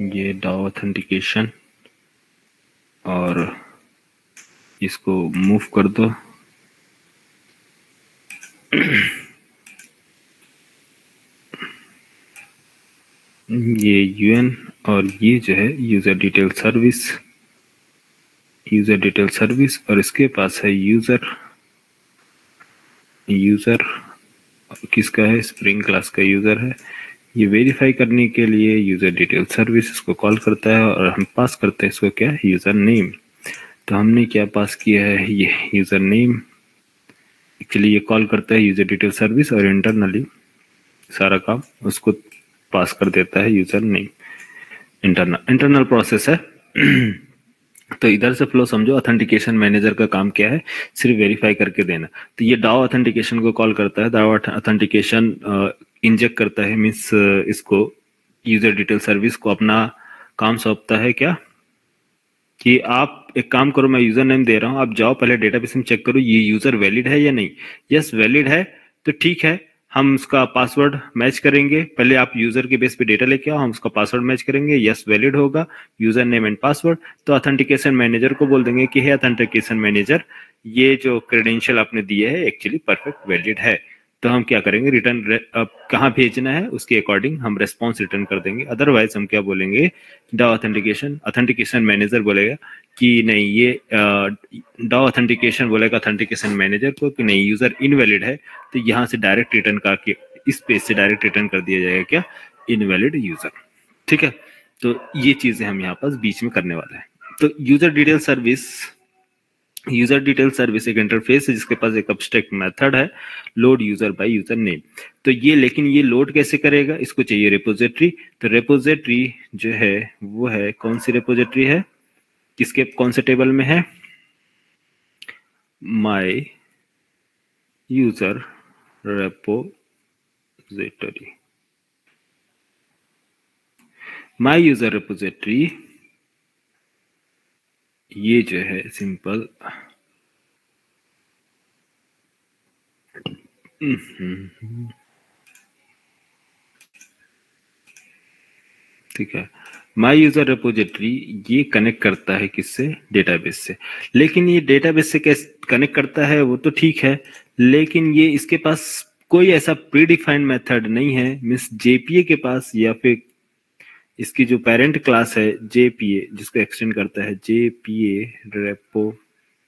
ये डाउ ऑथेंटिकेशन, और इसको मूव कर दो। ये यूएन, और ये जो है user detail service, user detail service, और इसके पास है यूजर, यूजर किसका है, स्प्रिंग क्लास का यूजर है। ये वेरीफाई करने के लिए यूजर डिटेल सर्विस इसको कॉल करता है, और हम पास करते हैं इसको क्या, यूजर नेम। तो हमने क्या पास किया है, ये यूजर नेम। एक्चुअली ये कॉल करता है यूजर डिटेल सर्विस, और इंटरनली सारा काम उसको पास कर देता है यूजर नेम। इंटरनल प्रोसेस है। तो इधर से फ्लो समझो, ऑथेंटिकेशन मैनेजर का काम क्या है, सिर्फ वेरीफाई करके देना। तो ये डाउ ऑथेंटिकेशन को कॉल करता है, डाउ ऑथेंटिकेशन इंजेक्ट करता है, मीन्स इसको यूजर डिटेल सर्विस को अपना काम सौंपता है क्या, कि आप एक काम करो, मैं यूजर नेम दे रहा हूं, आप जाओ पहले डेटाबेस में चेक करो ये यूजर वैलिड है या नहीं। यस वैलिड है तो ठीक है, हम उसका पासवर्ड मैच करेंगे। पहले आप यूजर के बेस पे डेटा लेके आओ, हम उसका पासवर्ड मैच करेंगे, यस वैलिड होगा यूजर नेम एंड पासवर्ड, तो ऑथेंटिकेशन मैनेजर को बोल देंगे कि हे ऑथेंटिकेशन मैनेजर, ये जो क्रेडेंशियल आपने दिए है एक्चुअली परफेक्ट वैलिड है। तो हम क्या करेंगे, रिटर्न अब कहाँ भेजना है उसके अकॉर्डिंग हम रेस्पॉन्स रिटर्न कर देंगे। अदरवाइज हम क्या बोलेंगे, द ऑथेंटिकेशन मैनेजर बोलेगा कि नहीं, ये द ऑथेंटिकेशन बोलेगा ऑथेंटिकेशन मैनेजर को कि नहीं यूजर इनवैलिड है, तो यहाँ से डायरेक्ट रिटर्न करके इस पेज से डायरेक्ट रिटर्न कर दिया जाएगा क्या, इनवैलिड यूजर। ठीक है, तो ये चीजें हम यहाँ पास बीच में करने वाले हैं। तो user detail service, user detail service एक इंटरफेस है जिसके पास एक अब्स्ट्रैक्ट मेथड है, load user by user name. तो ये, लेकिन ये लोड कैसे करेगा, इसको चाहिए रिपोजिटरी। तो रिपोजिटरी जो है वो है, कौन सी रिपोजिटरी है, किसके कौन से टेबल में है, my user repository. My user repository ये जो है सिंपल, ठीक है, माई यूजर रिपोजिटरी ये कनेक्ट करता है किससे, डेटाबेस से। लेकिन ये डेटाबेस से कैसे कनेक्ट करता है वो तो ठीक है, लेकिन ये इसके पास कोई ऐसा प्री डिफाइंड मेथड नहीं है, मिस जेपीए के पास, या फिर इसकी जो पेरेंट क्लास है जेपीए, जिसको एक्सटेंड करता है जेपीए रेपोजिटरी,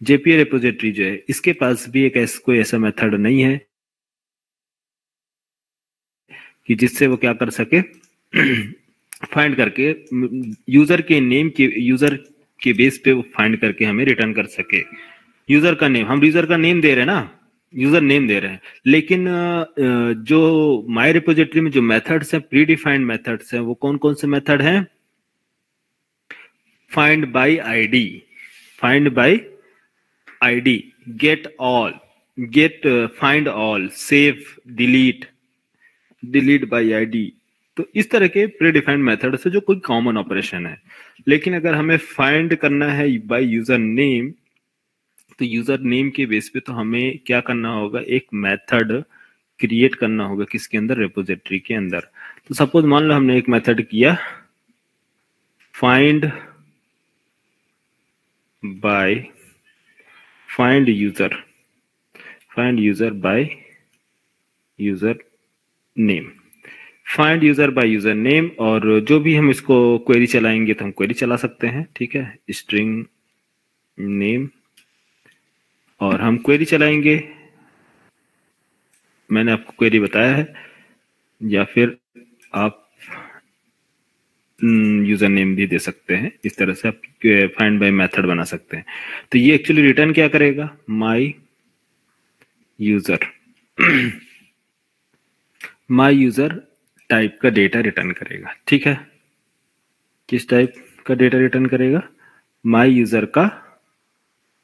जेपीए रेपोजिटरी जो है इसके पास भी एक कोई ऐसा मेथड नहीं है कि जिससे वो क्या कर सके, फाइंड करके यूजर के नेम के, यूजर के बेस पे वो फाइंड करके हमें रिटर्न कर सके। यूजर का नेम, हम यूजर का नेम दे रहे हैं ना, यूजर नेम दे रहे हैं, लेकिन जो माई रिपोजिटरी में जो मेथड्स हैं, प्री डिफाइंड मेथड्स हैं, वो कौन कौन से मेथड हैं, find by ID, find by ID, get all, get find all, save, delete, delete by ID. तो इस तरह के प्री डिफाइंड मेथड से जो कोई कॉमन ऑपरेशन है। लेकिन अगर हमें फाइंड करना है बाय यूजर नेम, तो यूजर नेम के बेस पे तो हमें क्या करना होगा, एक मेथड क्रिएट करना होगा किसके अंदर, रिपोजिटरी के अंदर। तो सपोज मान लो हमने एक मेथड किया find by, find user, find user by user name, find user by user name, और जो भी हम इसको क्वेरी चलाएंगे तो हम क्वेरी चला सकते हैं, ठीक है, स्ट्रिंग नेम, और हम क्वेरी चलाएंगे, मैंने आपको क्वेरी बताया है, या फिर आप यूजर नेम भी दे सकते हैं। इस तरह से आप फाइंड बाय मेथड बना सकते हैं। तो ये एक्चुअली रिटर्न क्या करेगा, my user, my user type का डेटा रिटर्न करेगा, ठीक है। किस टाइप का डेटा रिटर्न करेगा, माय यूजर का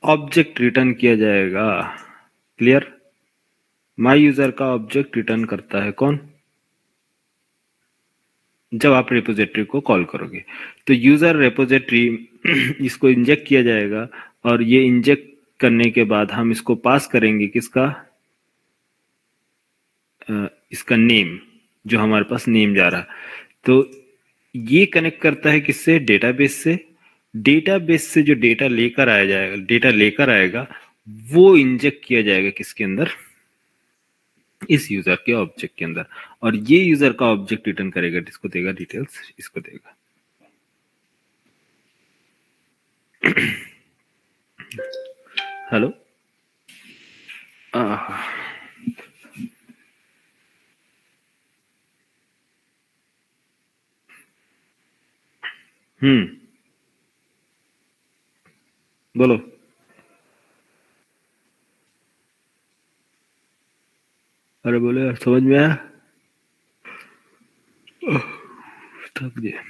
ऑब्जेक्ट रिटर्न किया जाएगा, क्लियर। माई यूजर का ऑब्जेक्ट रिटर्न करता है कौन? जब आप रिपोजिटरी को कॉल करोगे तो यूजर रिपोजिटरी इसको इंजेक्ट किया जाएगा और ये इंजेक्ट करने के बाद हम इसको पास करेंगे किसका, इसका नेम, जो हमारे पास नेम जा रहा, तो ये कनेक्ट करता है किससे, डेटाबेस से। डेटाबेस से जो डेटा लेकर आएगा वो इंजेक्ट किया जाएगा किसके अंदर, इस यूजर के ऑब्जेक्ट के अंदर, और ये यूजर का ऑब्जेक्ट रिटर्न करेगा, जिसको देगा डिटेल्स, इसको देगा। हेलो। बोलो। अरे बोले, समझ में आया? थक गया।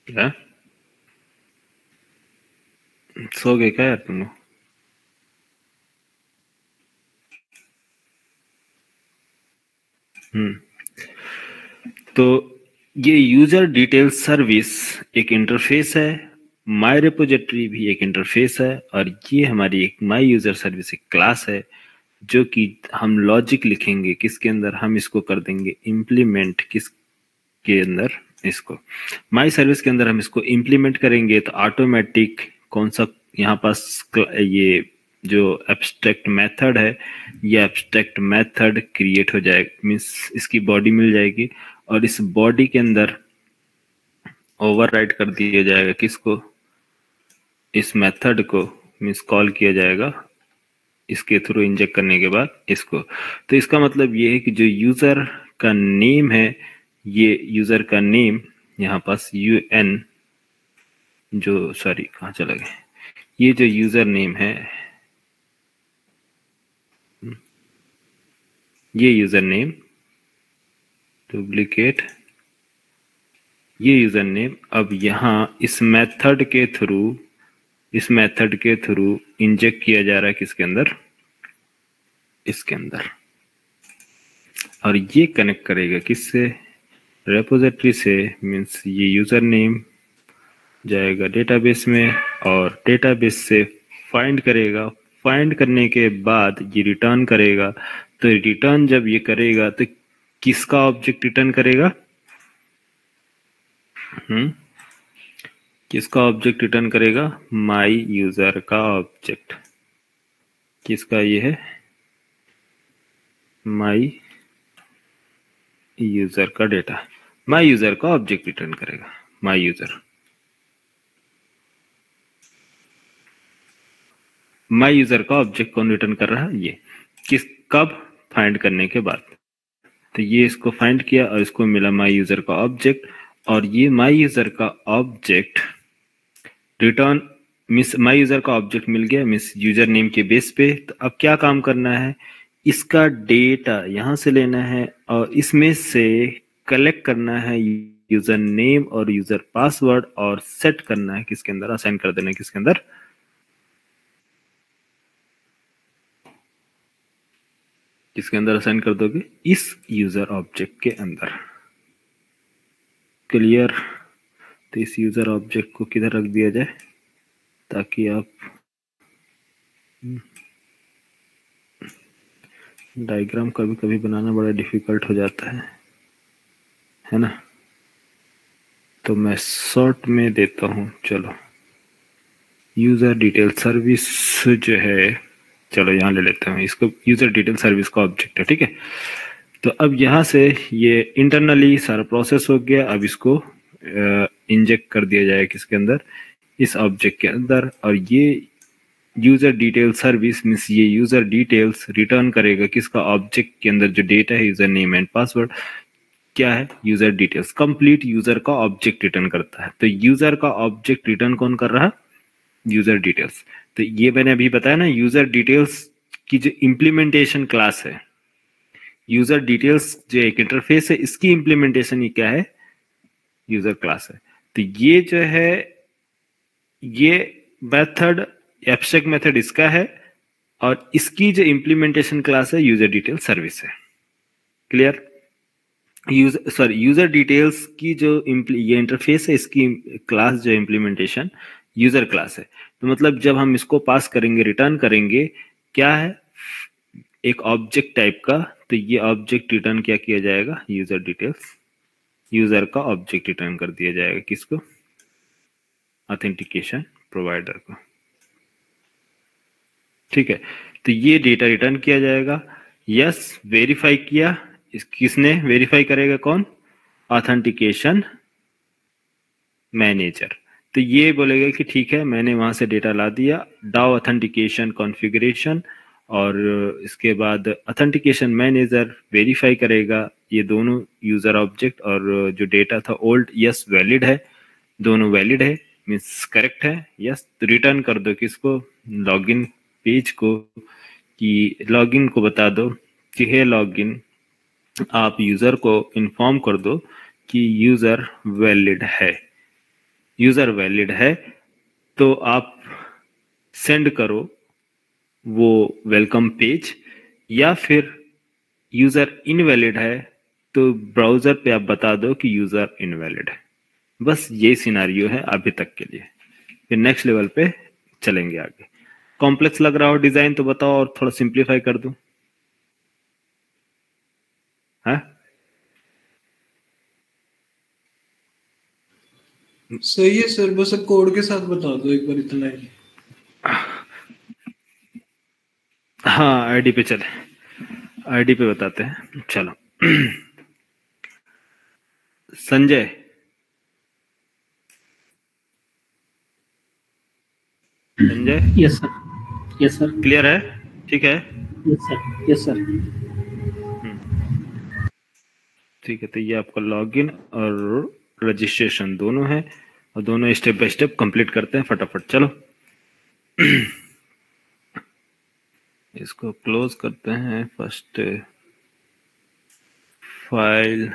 क्या सो गए क्या यार तुम लोग? तो ये यूजर डिटेल सर्विस एक इंटरफेस है, माई रिपोजिटरी भी एक इंटरफेस है, और ये हमारी एक माई यूजर सर्विस एक क्लास है, जो कि हम लॉजिक लिखेंगे किसके अंदर, हम इसको कर देंगे इम्प्लीमेंट किसके अंदर, इसको माई सर्विस के अंदर हम इसको इम्प्लीमेंट करेंगे। तो ऑटोमेटिक कौन सा यहाँ पास ये जो एब्स्ट्रैक्ट मेथड है, ये एब्स्ट्रैक्ट मेथड क्रिएट हो जाएगा, मीन्स इसकी बॉडी मिल जाएगी, और इस बॉडी के अंदर ओवरराइड कर दिया जाएगा किसको, इस मेथड को, मीन्स कॉल किया जाएगा इसके थ्रू इंजेक्ट करने के बाद इसको। तो इसका मतलब ये है कि जो यूजर का नेम है, ये यूजर का नेम यहाँ पास UN, जो सॉरी कहाँ चला गया, ये जो यूजर नेम है, ये यूजर नेम डुप्लीकेट, ये यूजर नेम अब यहाँ इस मेथड के थ्रू इंजेक्ट किया जा रहा है किसके अंदर, इसके अंदर, और ये कनेक्ट करेगा किससे, रेपोजिटरी से, मीन्स ये यूजर नेम जाएगा डेटाबेस में, और डेटाबेस से फाइंड करेगा, फाइंड करने के बाद ये रिटर्न करेगा। तो रिटर्न जब ये करेगा तो किसका ऑब्जेक्ट रिटर्न करेगा, किसका ऑब्जेक्ट रिटर्न करेगा, माई यूजर का ऑब्जेक्ट। किसका ये है, माई यूजर का डेटा, माई यूजर का ऑब्जेक्ट रिटर्न करेगा, माई यूजर, माई यूजर का ऑब्जेक्ट कौन रिटर्न कर रहा है, ये किस, कब, फाइंड करने के बाद। तो ये इसको फाइंड किया और इसको मिला माई यूजर का ऑब्जेक्ट, और ये माई यूजर का object return, miss my user का ऑब्जेक्ट मिल गया मिस यूजर नेम के बेस पे। तो अब क्या काम करना है, इसका डेटा यहां से लेना है और इसमें से कलेक्ट करना है यूजर नेम और यूजर पासवर्ड, और सेट करना है किसके अंदर, असाइन कर देना है किसके अंदर, किसके अंदर असाइन कर दोगे, इस यूजर ऑब्जेक्ट के अंदर। क्लियर? तो इस यूजर ऑब्जेक्ट को किधर रख दिया जाए ताकि आप डायग्राम कभी कभी बनाना बड़ा डिफिकल्ट हो जाता है ना। तो मैं शॉर्ट में देता हूं, चलो यूजर डिटेल सर्विस जो है, चलो यहाँ ले लेता हूँ इसको, यूजर डिटेल सर्विस का ऑब्जेक्ट है, ठीक है। तो अब यहाँ से ये इंटरनली सारा प्रोसेस हो गया, अब इसको इंजेक्ट कर दिया जाए किसके अंदर, इस ऑब्जेक्ट के अंदर, और ये यूजर डिटेल सर्विस मीन्स ये यूजर डिटेल्स रिटर्न करेगा किसका, ऑब्जेक्ट के अंदर जो डेटा है, यूजर नेम एंड पासवर्ड, क्या है, यूजर डिटेल्स, कंप्लीट यूजर का ऑब्जेक्ट रिटर्न करता है। तो यूजर का ऑब्जेक्ट रिटर्न कौन कर रहा है, यूजर डिटेल्स। तो ये मैंने अभी बताया ना, यूजर डिटेल्स की जो इम्प्लीमेंटेशन क्लास है, यूजर डिटेल्स जो एक इंटरफेस है, इसकी इम्प्लीमेंटेशन ये क्या है, यूजर क्लास है। तो ये जो है, ये मेथड एब्स्ट्रैक्ट मेथड इसका है और इसकी जो इम्प्लीमेंटेशन क्लास है यूजर डिटेल सर्विस है। क्लियर? यूजर डिटेल्स की जो ये इंटरफेस है, इसकी क्लास जो इम्प्लीमेंटेशन यूजर क्लास है। तो मतलब जब हम इसको पास करेंगे, रिटर्न करेंगे, क्या है, एक ऑब्जेक्ट टाइप का, तो ये ऑब्जेक्ट रिटर्न क्या किया जाएगा, यूजर डिटेल्स, यूजर का ऑब्जेक्ट रिटर्न कर दिया जाएगा। किसको? ऑथेंटिकेशन प्रोवाइडर को। ठीक है, तो ये डेटा रिटर्न किया जाएगा। यस, वेरीफाई किया, किसने वेरीफाई करेगा, कौन? Authentication manager. तो ये बोलेगा कि ठीक है, मैंने वहां से डेटा ला दिया, डाउ ऑथेंटिकेशन कॉन्फ़िगरेशन, और इसके बाद ऑथेंटिकेशन मैनेजर वेरीफाई करेगा ये दोनों यूजर ऑब्जेक्ट और जो डेटा था ओल्ड, यस वैलिड है, दोनों वैलिड है, मीन्स करेक्ट है, यस। तो रिटर्न कर दो किसको, लॉगिन पेज को, कि लॉगिन को बता दो कि हे लॉगिन, आप यूजर को इन्फॉर्म कर दो कि यूजर वैलिड है, यूजर वैलिड है, तो आप सेंड करो वो वेलकम पेज, या फिर यूजर इनवैलिड है तो ब्राउजर पे आप बता दो कि यूजर इनवैलिड है। बस ये सिनारियो है अभी तक के लिए, फिर नेक्स्ट लेवल पे चलेंगे आगे। कॉम्प्लेक्स लग रहा हो डिजाइन तो बताओ, और थोड़ा सिंप्लीफाई कर दूं, है? सही है सर, बस कोड के साथ बता दो एक बार, इतना ही। हाँ, आईडी पे चले, आईडी पे बताते हैं, चलो। Sanjay, Sanjay yes sir, yes sir, clear है? ठीक है, यस सर, यस सर। ठीक है, तो ये आपका लॉगिन और रजिस्ट्रेशन दोनों है, और दोनों स्टेप बाय स्टेप कंप्लीट करते हैं फटाफट, चलो। इसको क्लोज करते हैं फर्स्ट फाइल,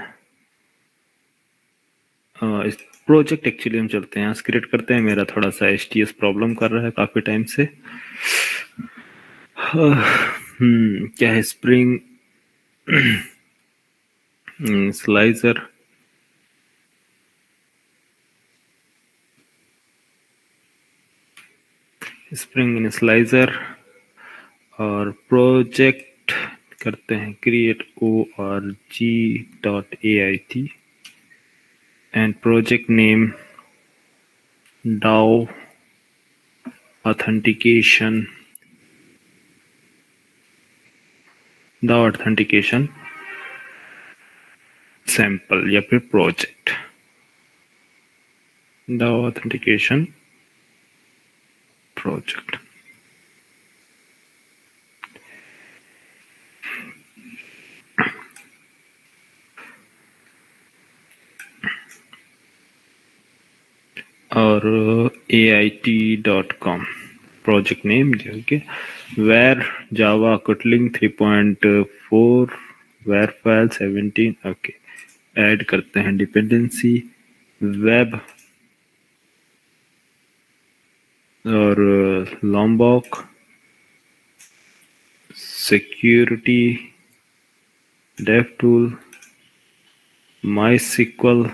इस प्रोजेक्ट एक्चुअली हम चलते हैं यहाँ क्रिएट करते हैं। मेरा थोड़ा सा HTS प्रॉब्लम कर रहा है काफी टाइम से। क्या है, स्प्रिंग स्लाइजर, स्प्रिंग इनिशियलाइजर, और प्रोजेक्ट करते हैं create org.ait, and project name DAO authentication, DAO authentication sample, या फिर प्रोजेक्ट DAO ऑथेंटिकेशन प्रोजेक्ट। और AIT.com प्रोजेक्ट नेम जो कि वेर जावा कोटलिंग 3.4 वेर फाइल 17, ओके। ऐड करते हैं डिपेंडेंसी वेब और Lombok security dev tool MySQL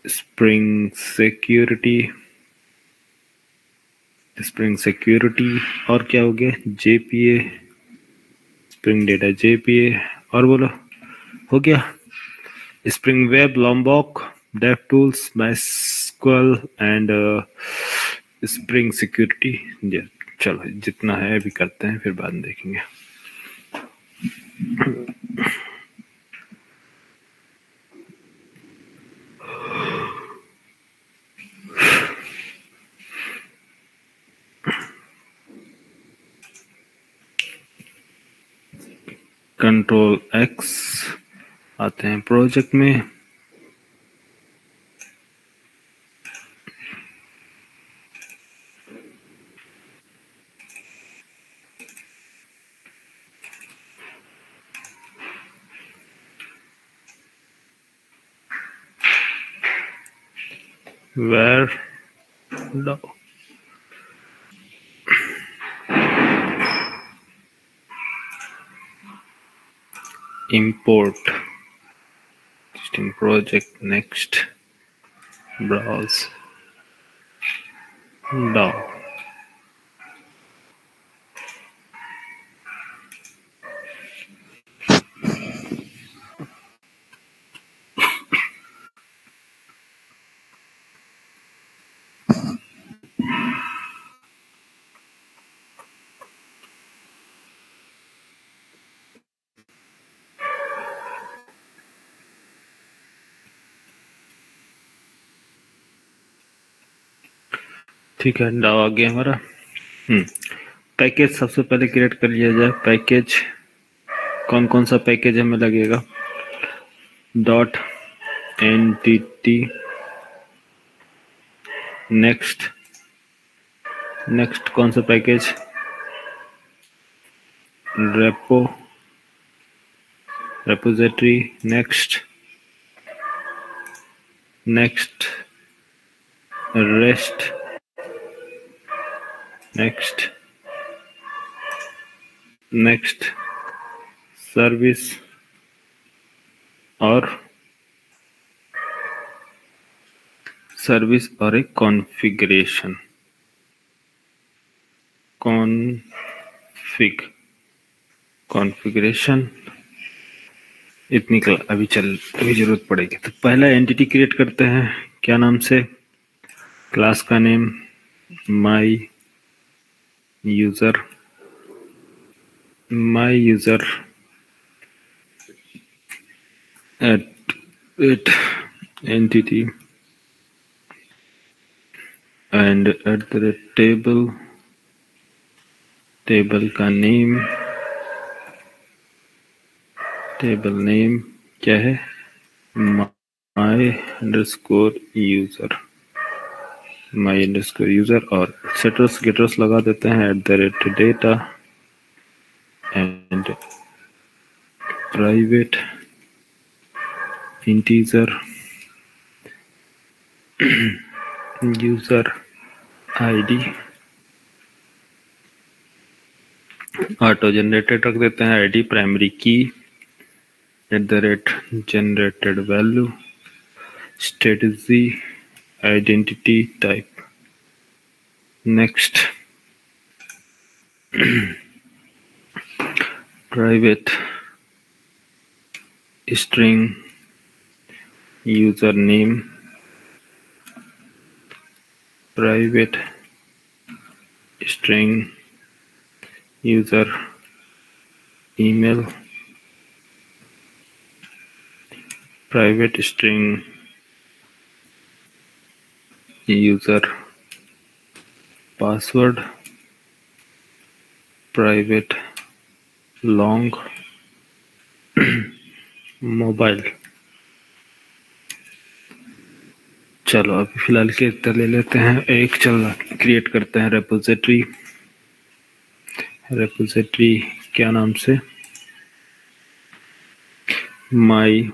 spring security, और क्या हो गया, JPA स्प्रिंग डेटा JPA, और बोलो, हो गया। Spring web लॉम्बॉक dev tools MySQL and spring security. चलो जितना है अभी करते हैं, फिर बाद में देखेंगे। कंट्रोल X आते हैं प्रोजेक्ट में, where the import existing project, next, browse down. ठीक है, डाउ आ गया हमारा। पैकेज सबसे पहले क्रिएट कर लिया जाए। पैकेज कौन कौन सा पैकेज हमें लगेगा? डॉट एंटिटी, नेक्स्ट कौन सा package? Repository, next rest, next service और एक कॉन्फ़िगरेशन। कॉन्फ़िगरेशन इतनी अभी जरूरत पड़ेगी। तो पहला एंटिटी क्रिएट करते हैं, क्या नाम से? क्लास का name my user eight entity and at the table का नेम, टेबल नेम क्या है? माई अंडरस्कोर यूजर और सेटर्स गेटर्स लगा देते हैं @data and private integer user ID, auto generated रख देते हैं आईडी, प्राइमरी की @generated value, strategy, identity type, next private string username, private string user email, private string user password, private long mobile. चलो अभी फिलहाल के इतना ले लेते हैं। एक क्रिएट करते हैं रेपोजिटरी क्या नाम से? माई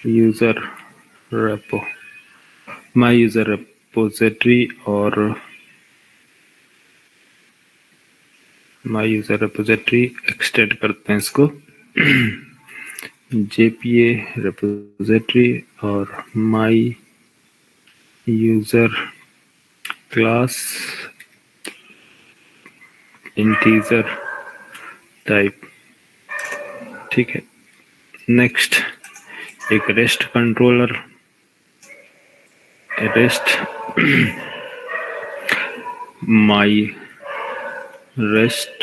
यूजर रेपोजिटरी और माई यूजर रेपोजिटरी एक्सटेंड करते हैं इसको JPA रेपोजिटरी और my user class integer type. ठीक है, नेक्स्ट एक रेस्ट कंट्रोलर, माई रेस्ट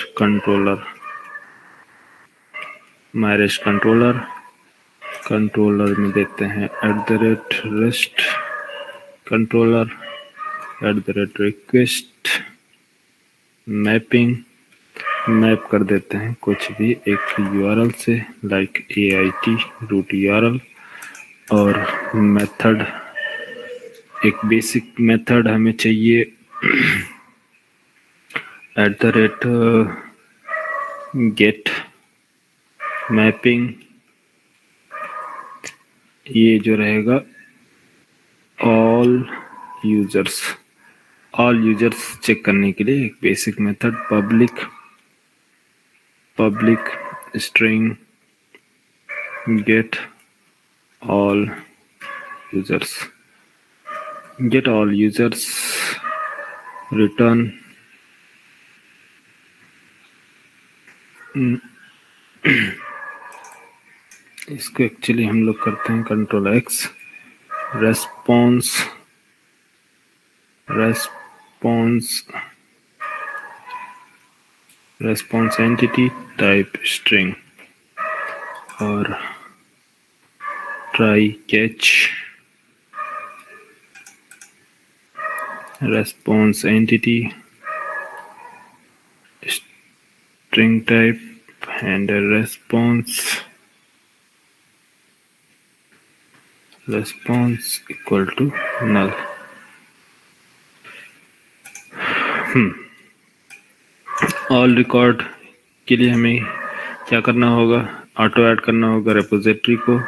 कंट्रोलर में देते हैं @rest कंट्रोलर @request मैप कर देते हैं कुछ भी एक URL से, लाइक AIT रूट URL, और मेथड एक बेसिक मेथड हमें चाहिए @get मैपिंग। ये जो रहेगा ऑल यूजर्स चेक करने के लिए एक basic method public string get all users return इसको एक्चुअली हम लोग करते हैं control X response entity type string और try catch response entity string type and a response equal to null. All record के लिए हमें क्या करना होगा, ऑटो ऐड करना होगा रेपोजिटरी को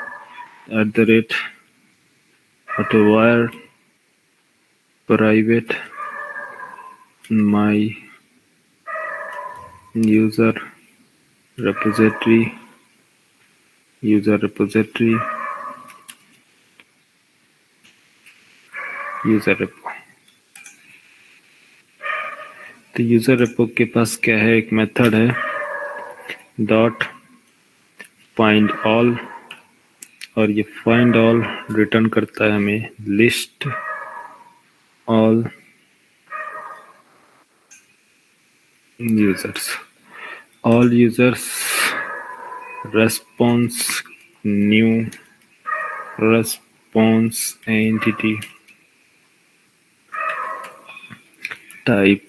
@autovar private my user repository user repo। तो यूजर रेपो के पास क्या है, एक मेथड है डॉट फाइंड ऑल और ये फाइंड ऑल रिटर्न करता है हमें list all users response new response entity type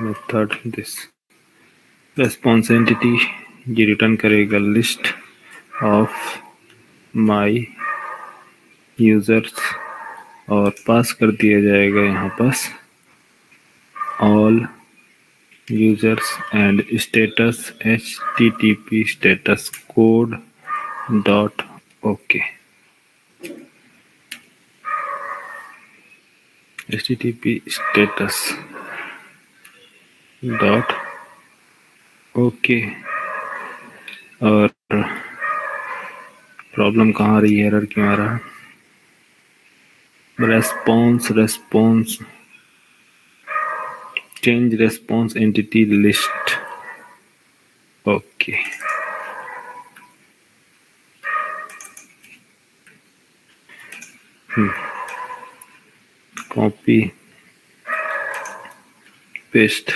method this response entity ये रिटर्न करेगा लिस्ट ऑफ माई यूजर्स और पास कर दिया जाएगा यहाँ pass all users and status http status code dot okay http status dot okay. और problem कहाँ आ रही है, एरर क्यों आ रहा है, response change response entity list okay. Copy paste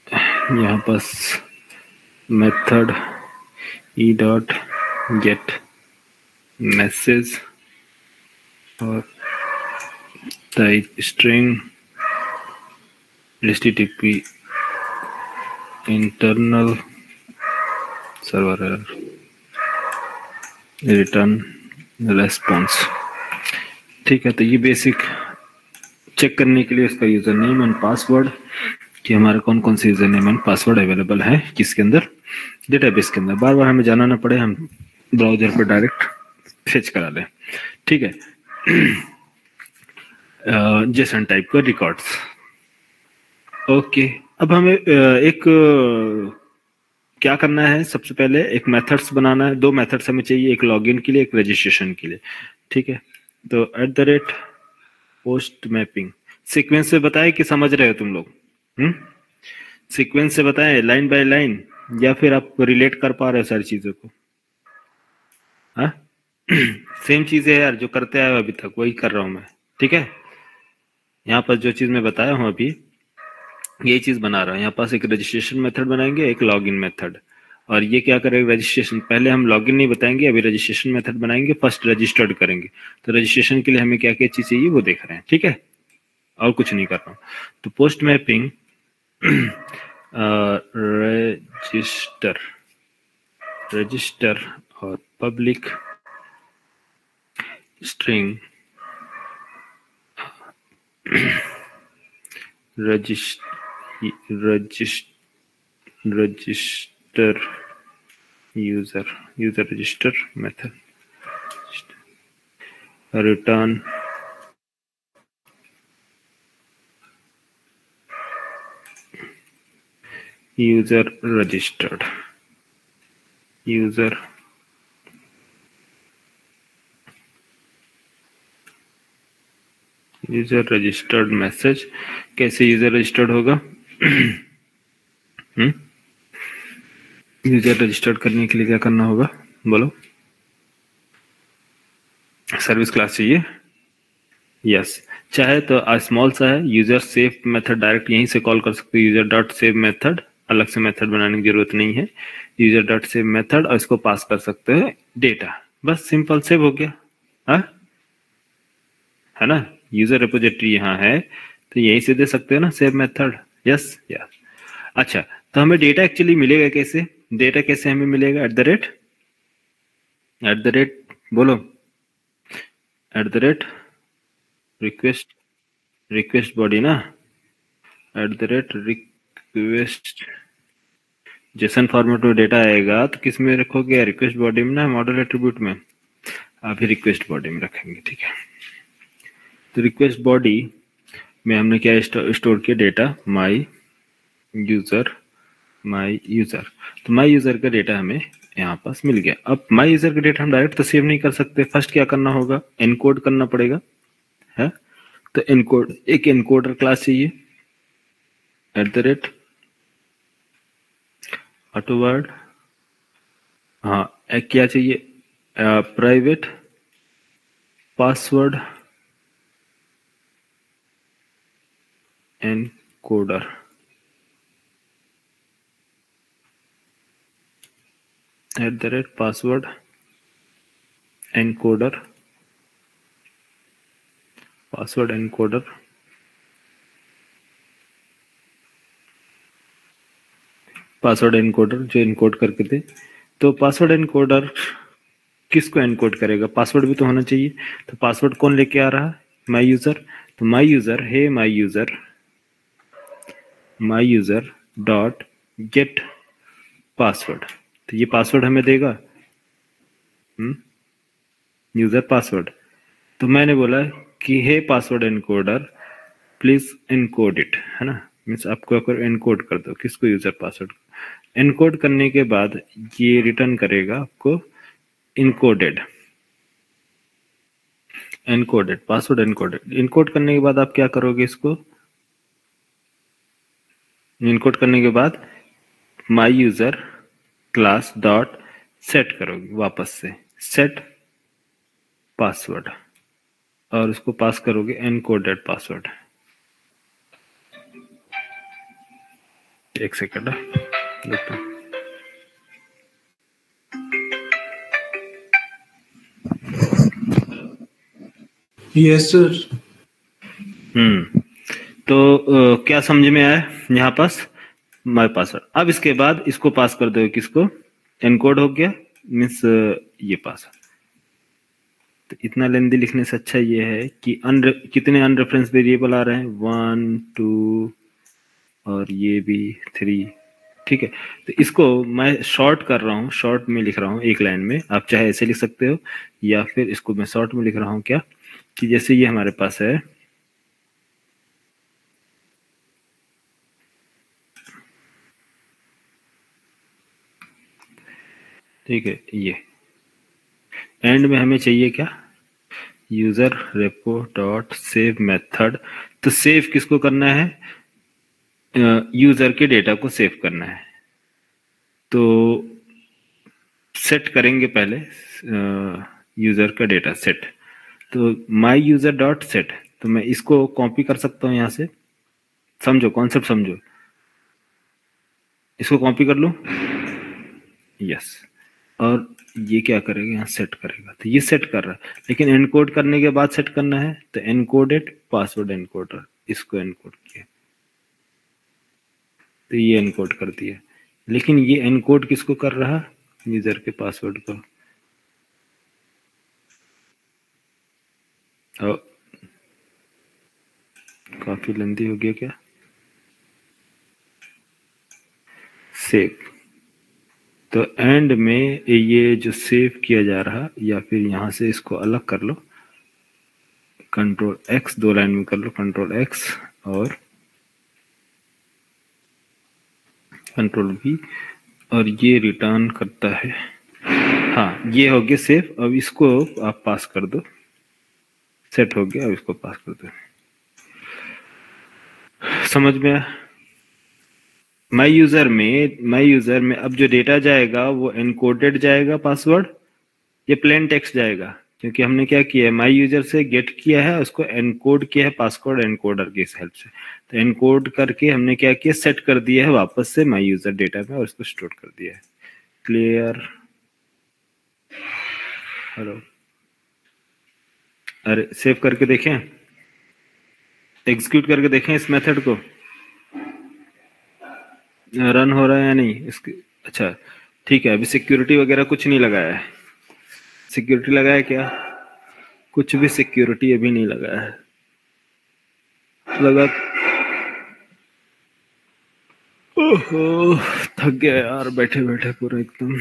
यहाँ pass method E dot get message और type string http internal server return response. ठीक है, तो ये बेसिक चेक करने के लिए उसका यूजर नेम एंड पासवर्ड कि हमारे कौन कौन से user name and password available है किसके अंदर, डेटाबेस के अंदर, बार बार हमें जाना ना पड़े, हम ब्राउजर पर डायरेक्ट फेच करा लें। ठीक है, जेसन टाइप का रिकॉर्ड्स ओके। अब हमें क्या करना है, सबसे पहले एक मेथड्स बनाना है, दो मेथड्स हमें चाहिए, एक लॉगिन के लिए एक रजिस्ट्रेशन के लिए। ठीक है, तो @पोस्ट मैपिंग सीक्वेंस से बताए कि समझ रहे हो तुम लोग, सीक्वेंस से बताएं लाइन बाय लाइन या फिर आप रिलेट कर पा रहे हो सारी चीजों को? हाँ सेम चीज है यार, जो करते आए हो अभी तक वही कर रहा हूं मैं। ठीक है, यहाँ पर जो चीज मैं बताया हूं अभी यही चीज बना रहा हूं। यहाँ पास एक रजिस्ट्रेशन मेथड बनाएंगे, एक लॉगिन मेथड, और ये क्या करेगा रजिस्ट्रेशन, पहले हम लॉगिन नहीं बताएंगे, अभी रजिस्ट्रेशन मेथड बनाएंगे, फर्स्ट रजिस्टर्ड करेंगे। तो रजिस्ट्रेशन के लिए हमें क्या क्या चीज चाहिए वो देख रहे हैं। ठीक है, और कुछ नहीं कर रहा हूँ। तो पोस्ट मैपिंग रजिस्टर और public string register user register method return user registered user registered message. कैसे यूजर रजिस्टर्ड होगा? यूजर रजिस्टर्ड करने के लिए क्या करना होगा बोलो? सर्विस क्लास चाहिए। यस, चाहे तो स्मॉल सा है, यूजर सेव मेथड डायरेक्ट यहीं से कॉल कर सकते हो। यूजर डॉट सेव मेथड, अलग से मेथड बनाने की जरूरत नहीं है। यूजर डॉट सेव मेथड और इसको पास कर सकते हो डेटा, बस सिंपल सेव हो गया। हा? है ना, यूजर रिपोजिटरी यहाँ है तो यहीं से दे सकते हो ना सेव मेथड। Yes yes. अच्छा, तो हमें डेटा एक्चुअली मिलेगा कैसे? डेटा कैसे हमें मिलेगा? एट द रेट बोलो, at the rate request body ना, at the rate request JSON format में डेटा आएगा तो किस में रखोगे? रिक्वेस्ट बॉडी में ना, मॉडल एट्रीब्यूट में। अभी रिक्वेस्ट बॉडी में रखेंगे, ठीक है। तो रिक्वेस्ट बॉडी में हमने क्या स्टोर किया? डेटा माई यूजर। तो माई यूजर का डेटा हमें यहाँ पास मिल गया। अब माई यूजर का डेटा हम डायरेक्ट तो सेव नहीं कर सकते, फर्स्ट क्या करना होगा? एनकोड करना पड़ेगा, है। तो एनकोड, एक एनकोडर क्लास चाहिए, एट द रेट ऑटोवर्ड। हाँ, एक क्या चाहिए? Private password encoder, eight the rate password encoder, password encoder. Password encoder जो इनकोड करके दे। तो पासवर्ड एनकोडर किसको एनकोड करेगा? पासवर्ड भी तो होना चाहिए। तो पासवर्ड कौन लेके आ रहा है? My user. तो my user, hey my user dot get password. तो ये पासवर्ड हमें देगा, यूजर पासवर्ड। तो मैंने बोला कि hey password encoder please encode it, है ना, मीन्स आपको अगर एनकोड कर दो किसको? User password. एनकोड करने के बाद ये रिटर्न करेगा आपको इनकोडेड पासवर्ड एनकोडेड। इनकोड करने के बाद आप क्या करोगे? इसको इनकोड करने के बाद my user class dot set करोगे, वापस से सेट पासवर्ड, और उसको पास करोगे एनकोडेड पासवर्ड। एक सेकंड देखता हूं। Yes sir. तो क्या समझ में आया यहाँ पास? My password. अब इसके बाद इसको पास कर दो, किसको? एनकोड हो गया, मीन्स ये पासवर्ड। तो इतना लेंदी लिखने से अच्छा ये है कि कितने अनरेफरेंस वेरिएबल आ रहे हैं? 1 2 और ये भी 3, ठीक है। तो इसको मैं शॉर्ट कर रहा हूँ, शॉर्ट में लिख रहा हूँ एक लाइन में। आप चाहे ऐसे लिख सकते हो या फिर इसको मैं शॉर्ट में लिख रहा हूँ क्या, कि जैसे ये हमारे पास है, ठीक है। ये एंड में हमें चाहिए क्या? User repo dot save method. तो सेव किसको करना है? यूजर के डेटा को सेव करना है। तो सेट करेंगे पहले यूजर का डेटा सेट। तो माई यूजर डॉट सेट, तो मैं इसको कॉपी कर सकता हूं यहां से। समझो कॉन्सेप्ट, समझो। इसको कॉपी कर लो, यस। और ये क्या करेगा? यहाँ सेट करेगा। तो ये सेट कर रहा है, लेकिन एनकोड करने के बाद सेट करना है। तो एनकोडेड पासवर्ड एनकोडर, इसको एनकोड किया, तो ये एनकोड कर दिया। लेकिन ये एनकोड किसको कर रहा? यूजर के पासवर्ड को। और काफी लंबी हो गया क्या? सेव। तो एंड में ये जो सेव किया जा रहा, या फिर यहां से इसको अलग कर लो, कंट्रोल एक्स, 2 लाइन में कर लो, कंट्रोल एक्स और कंट्रोल वी, और ये रिटर्न करता है। हाँ, ये हो गया सेव। अब इसको आप पास कर दो, सेट हो गया। अब इसको पास कर दो। समझ में आया? माई यूजर में अब जो डेटा जाएगा वो एनकोडेड जाएगा पासवर्ड, ये प्लेन टेक्स्ट जाएगा, क्योंकि हमने क्या किया है, माई यूजर से गेट किया है, उसको एनकोड किया है पासवर्ड एनकोडर की हेल्प से। तो एनकोड करके हमने क्या किया, सेट कर दिया है वापस से माई यूजर डेटा में और उसको स्टोर कर दिया है। क्लियर? हेलो, अरे सेव करके देखें, एग्जीक्यूट करके देखें इस मेथड को, रन हो रहा है या नहीं इसके। अच्छा ठीक है, अभी सिक्योरिटी वगैरह कुछ नहीं लगाया है। सिक्योरिटी लगाया क्या? कुछ भी सिक्योरिटी अभी नहीं लगाया है। लगा, ओहो थक गया यार बैठे बैठे पूरा एकदम।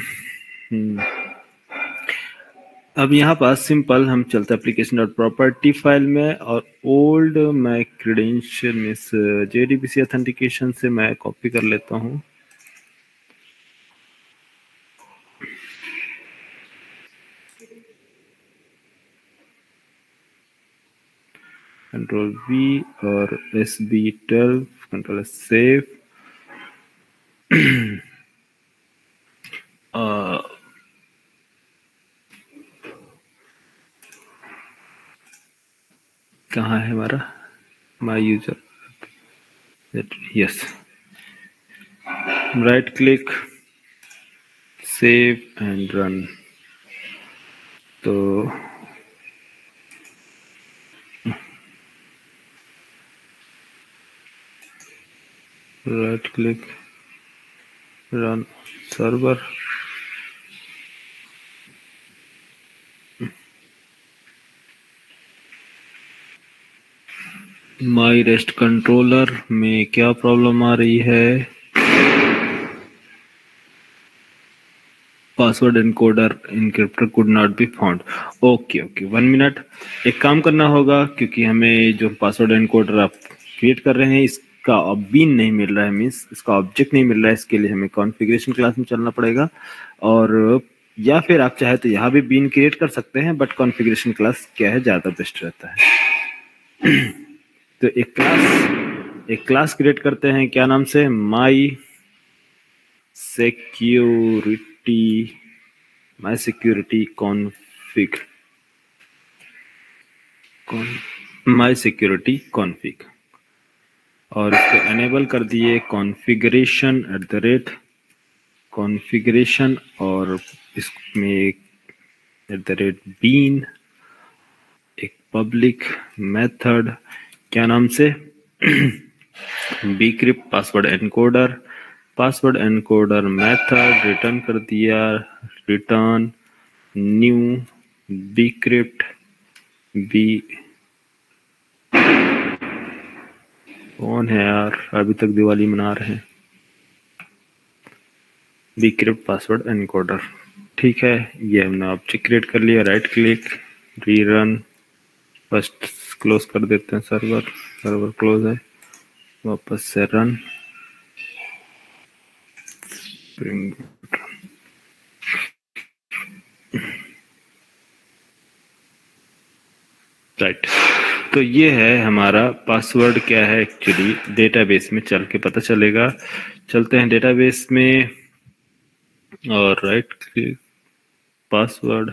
अब यहाँ पास सिंपल हम चलते एप्लीकेशन डॉट प्रॉपर्टी फाइल में, और ओल्ड मैं क्रेडेंशियल इस जेडीबीसी ऑथेंटिकेशन से मैं कॉपी कर लेता हूँ। कंट्रोल वी और SB12, कंट्रोल सेव। कहाँ है हमारा my user? Yes, right click, save and run. तो right click, run server, my rest controller में क्या प्रॉब्लम आ रही है? Password encoder encryptor could not be found. Okay okay, 1 minute. एक काम करना होगा, क्योंकि हमें जो पासवर्ड एनकोडर आप क्रिएट कर रहे हैं इसका बीन नहीं मिल रहा है, मीन्स इसका ऑब्जेक्ट नहीं मिल रहा है। इसके लिए हमें कॉन्फ़िगरेशन क्लास में चलना पड़ेगा, और या फिर आप चाहे तो यहाँ भी बीन क्रिएट कर सकते हैं, बट कॉन्फ़िगरेशन क्लास क्या है ज़्यादा बेस्ट रहता है। तो एक क्लास क्रिएट करते हैं, क्या नाम से? माई सिक्योरिटी कॉन्फिग, माई सिक्योरिटी कॉन्फिग, और इसको एनेबल कर दिए कॉन्फ़िगरेशन कॉन्फ़िगरेशन, और इसमें बीन, एक पब्लिक मेथड, क्या नाम से? bcrypt password encoder method return कर दिया, रिटर्न न्यू bcrypt बी। कौन है यार, अभी तक दिवाली मना रहे हैं। bcrypt पासवर्ड एनकोडर, ठीक है, ये हमने ऑब्जेक्ट क्रिएट कर लिया। Right click, rerun, first close कर देते हैं, सर्वर क्लोज है, वापस से रन, राइट। तो ये है हमारा पासवर्ड, क्या है एक्चुअली डेटाबेस में चल के पता चलेगा। चलते हैं डेटाबेस में, और राइट क्लिक, पासवर्ड,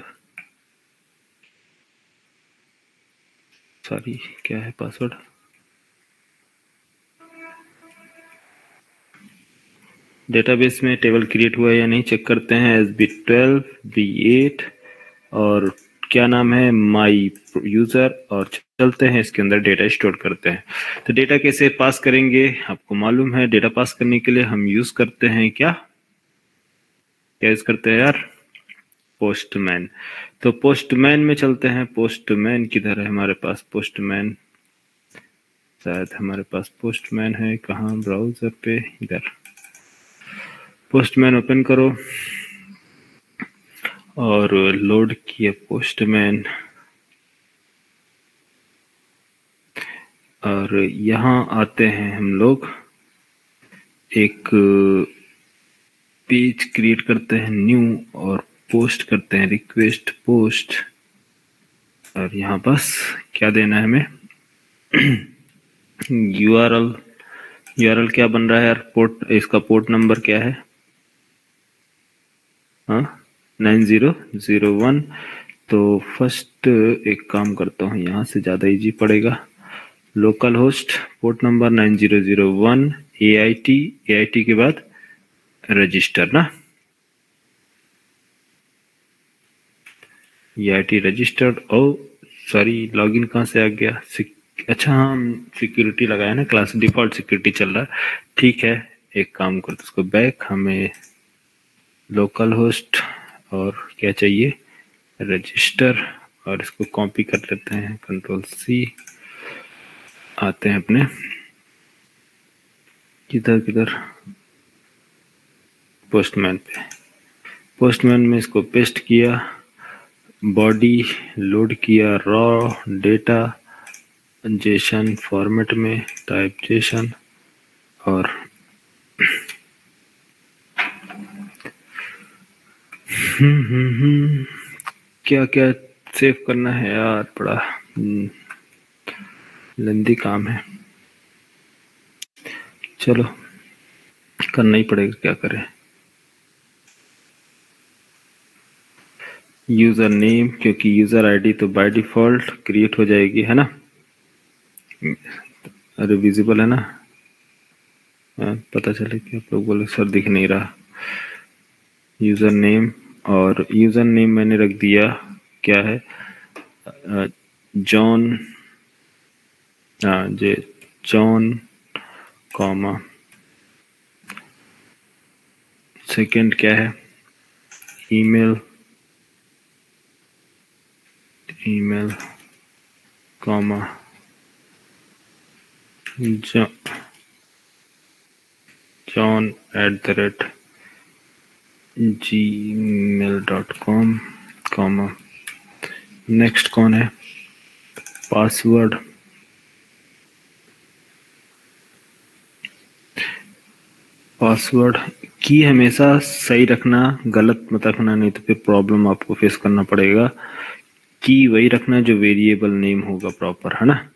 सॉरी क्या है पासवर्ड, डेटाबेस में टेबल क्रिएट हुआ है या नहीं चेक करते हैं। SB12 B8 और क्या नाम है, माई यूजर, और चलते हैं इसके अंदर डेटा स्टोर करते हैं। तो डेटा कैसे पास करेंगे आपको मालूम है। डेटा पास करने के लिए हम यूज करते हैं क्या यूज करते हैं यार? पोस्टमैन। तो पोस्टमैन में चलते हैं। पोस्टमैन किधर है हमारे पास? पोस्टमैन शायद हमारे पास पोस्टमैन है कहाँ, ब्राउजर पे, इधर। पोस्टमैन ओपन करो और लोड किए पोस्टमैन। और यहाँ आते हैं हम लोग, एक पेज क्रिएट करते हैं न्यू और पोस्ट करते हैं रिक्वेस्ट पोस्ट। और यहाँ बस क्या देना है हमें, यूआरएल क्या बन रहा है यार, पोर्ट, इसका पोर्ट नंबर क्या है, हाँ 9001। तो फर्स्ट एक काम करता हूँ, यहाँ से ज़्यादा इजी पड़ेगा, local host port number 9001 AIT के बाद रजिस्टर ना, AIT रजिस्टर्ड। ओ सॉरी, लॉगिन कहाँ से आ गया, अच्छा हम सिक्योरिटी लगाया ना, क्लास डिफॉल्ट सिक्योरिटी चल रहा है, ठीक है। एक काम करते उसको बैक, हमें लोकल होस्ट और क्या चाहिए, रजिस्टर, और इसको कॉपी कर लेते हैं Ctrl+C। आते हैं अपने किधर पोस्टमैन पे, पोस्टमैन में इसको पेस्ट किया, बॉडी लोड किया, रॉ डेटा जेसन फॉर्मेट में, टाइप जेसन, और क्या क्या सेव करना है यार, बड़ा लंबी काम है, चलो करना ही पड़ेगा, क्या करें। यूजर नेम, क्योंकि यूजर आईडी तो बाय डिफॉल्ट क्रिएट हो जाएगी, है ना, अरे विजिबल है ना, पता चले कि आप लोग बोले सर दिख नहीं रहा। यूजर नेम, और यूजर नेम मैंने रख दिया क्या है, जॉन, जॉन कॉमा, सेकंड क्या है, email comma john@gmail.com comma, next कौन है, पासवर्ड, की हमेशा सही रखना, गलत मत रखना, नहीं तो फिर प्रॉब्लम आपको फेस करना पड़ेगा। की वही रखना जो वेरिएबल नेम होगा प्रॉपर, है ना।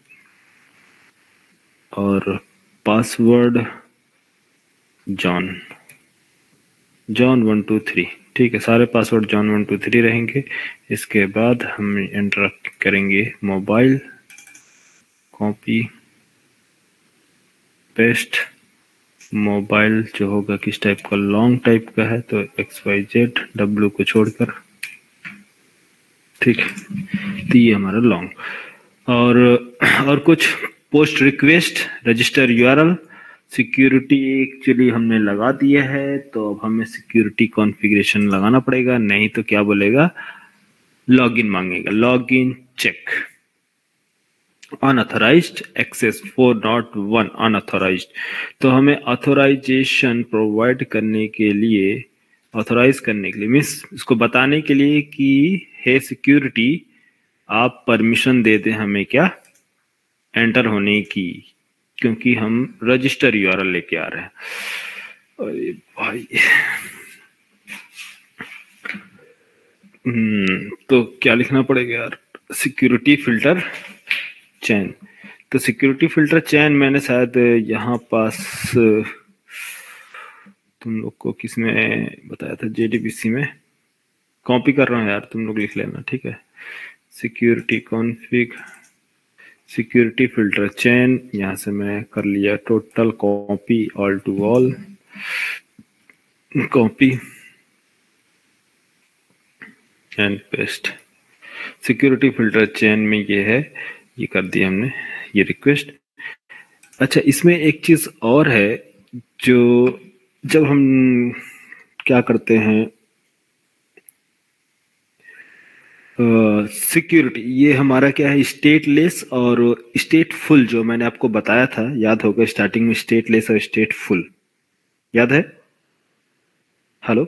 और पासवर्ड जॉन 123, ठीक है, सारे पासवर्ड जॉन 123 रहेंगे। इसके बाद हम एंटर करेंगे मोबाइल, कॉपी पेस्ट, मोबाइल जो होगा किस टाइप का, लॉन्ग टाइप का है तो XYZ, W को छोड़कर, ठीक है, तो ये हमारा लॉन्ग। और कुछ post request, register URL, security actually हमने लगा दिया है, तो अब हमें सिक्योरिटी कॉन्फ़िगरेशन लगाना पड़ेगा, नहीं तो क्या बोलेगा, लॉगिन मांगेगा, login check, unauthorised access 4.1 unauthorised. तो हमें ऑथराइजेशन प्रोवाइड करने के लिए, ऑथराइज करने के लिए मीन्स इसको बताने के लिए कि हे सिक्योरिटी आप परमिशन दे दें हमें क्या, एंटर होने की, क्योंकि हम रजिस्टर यूआरएल लेके आ रहे हैं। अरे भाई तो क्या लिखना पड़ेगा यार, सिक्योरिटी फिल्टर चैन। तो सिक्योरिटी फिल्टर चैन मैंने शायद यहाँ पास तुम लोग को किस में बताया था, JDBC में, कॉपी कर रहा हूँ यार, तुम लोग लिख लेना, ठीक है। Security config, security filter chain, यहाँ से मैं कर लिया total copy, all to all copy and paste. Security filter chain में ये है, ये कर दिया हमने, ये रिक्वेस्ट। अच्छा, इसमें एक चीज और है, जो जब हम क्या करते हैं सिक्योरिटी, ये हमारा क्या है, स्टेटलेस और स्टेटफुल, जो मैंने आपको बताया था, याद होगा स्टार्टिंग में, स्टेटलेस और स्टेटफुल, याद है, हेलो,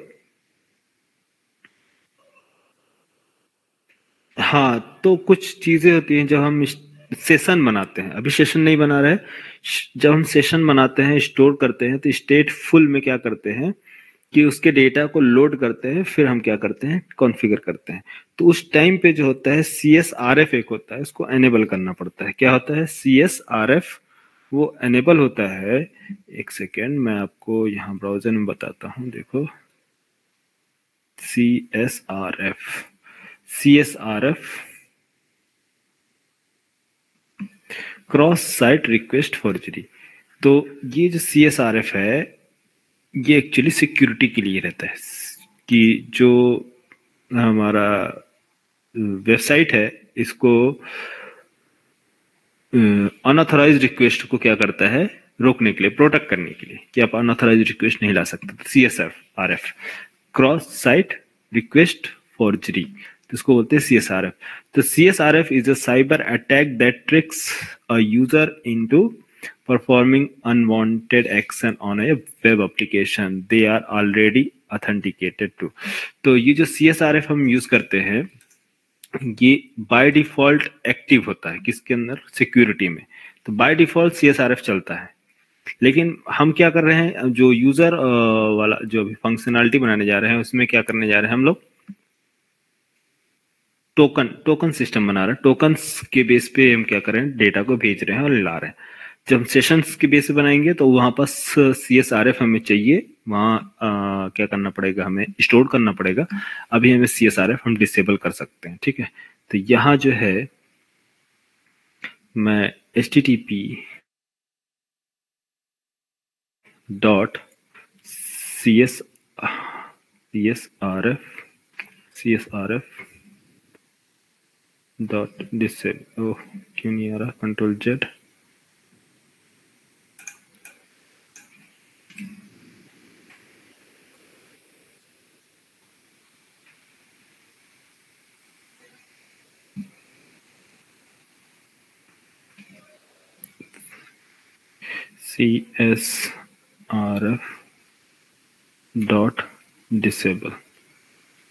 हाँ। तो कुछ चीजें होती हैं जब हम सेशन बनाते हैं, अभी सेशन नहीं बना रहे, जब हम सेशन बनाते हैं, स्टोर करते हैं, तो स्टेटफुल में क्या करते हैं कि उसके डेटा को लोड करते हैं, फिर हम क्या करते हैं, कॉन्फ़िगर करते हैं। तो उस टाइम पे जो होता है CSRF एक होता है, उसको एनेबल करना पड़ता है। क्या होता है CSRF? वो एनेबल होता है, एक सेकेंड मैं आपको यहाँ ब्राउजर में बताता हूँ, देखो CSRF cross site request forgery. तो ये जो CSRF है, ये एक्चुअली सिक्योरिटी के लिए रहता है कि जो हमारा वेबसाइट है, इसको अनऑथराइज्ड रिक्वेस्ट को क्या करता है, रोकने के लिए, प्रोटेक्ट करने के लिए, कि आप अनऑथराइज्ड रिक्वेस्ट नहीं ला सकते। CSRF cross site request forgery, तो इसको बोलते हैं CSRF। तो CSRF is a cyber attack that tricks a user into performing unwanted action on a web application they are already authenticated to। तो ये जो CSRF हम यूज करते हैं, ये बाय डिफॉल्ट एक्टिव होता है किसके अंदर, सिक्योरिटी में। तो बाय डिफॉल्ट CSRF चलता है, लेकिन हम क्या कर रहे हैं, जो यूजर वाला जो अभी फंक्शनैलिटी बनाने जा रहे हैं, उसमें क्या करने जा रहे हैं हम लोग, टोकन सिस्टम बना रहे हैं। टोकन्स के बेस पे हम क्या कर रहे हैं, डेटा को भेज रहे हैं और ला रहे हैं। जब सेशंस के बेस पे बनाएंगे तो वहां पर CSRF हमें चाहिए, वहां क्या करना पड़ेगा, हमें स्टोर करना पड़ेगा। अभी हमें CSRF हम डिसेबल कर सकते हैं, ठीक है। तो यहाँ जो है मैं http dot CSRF dot disable, oh क्यों नहीं आ रहा, Ctrl+Z, CSRF डॉट डिसेबल,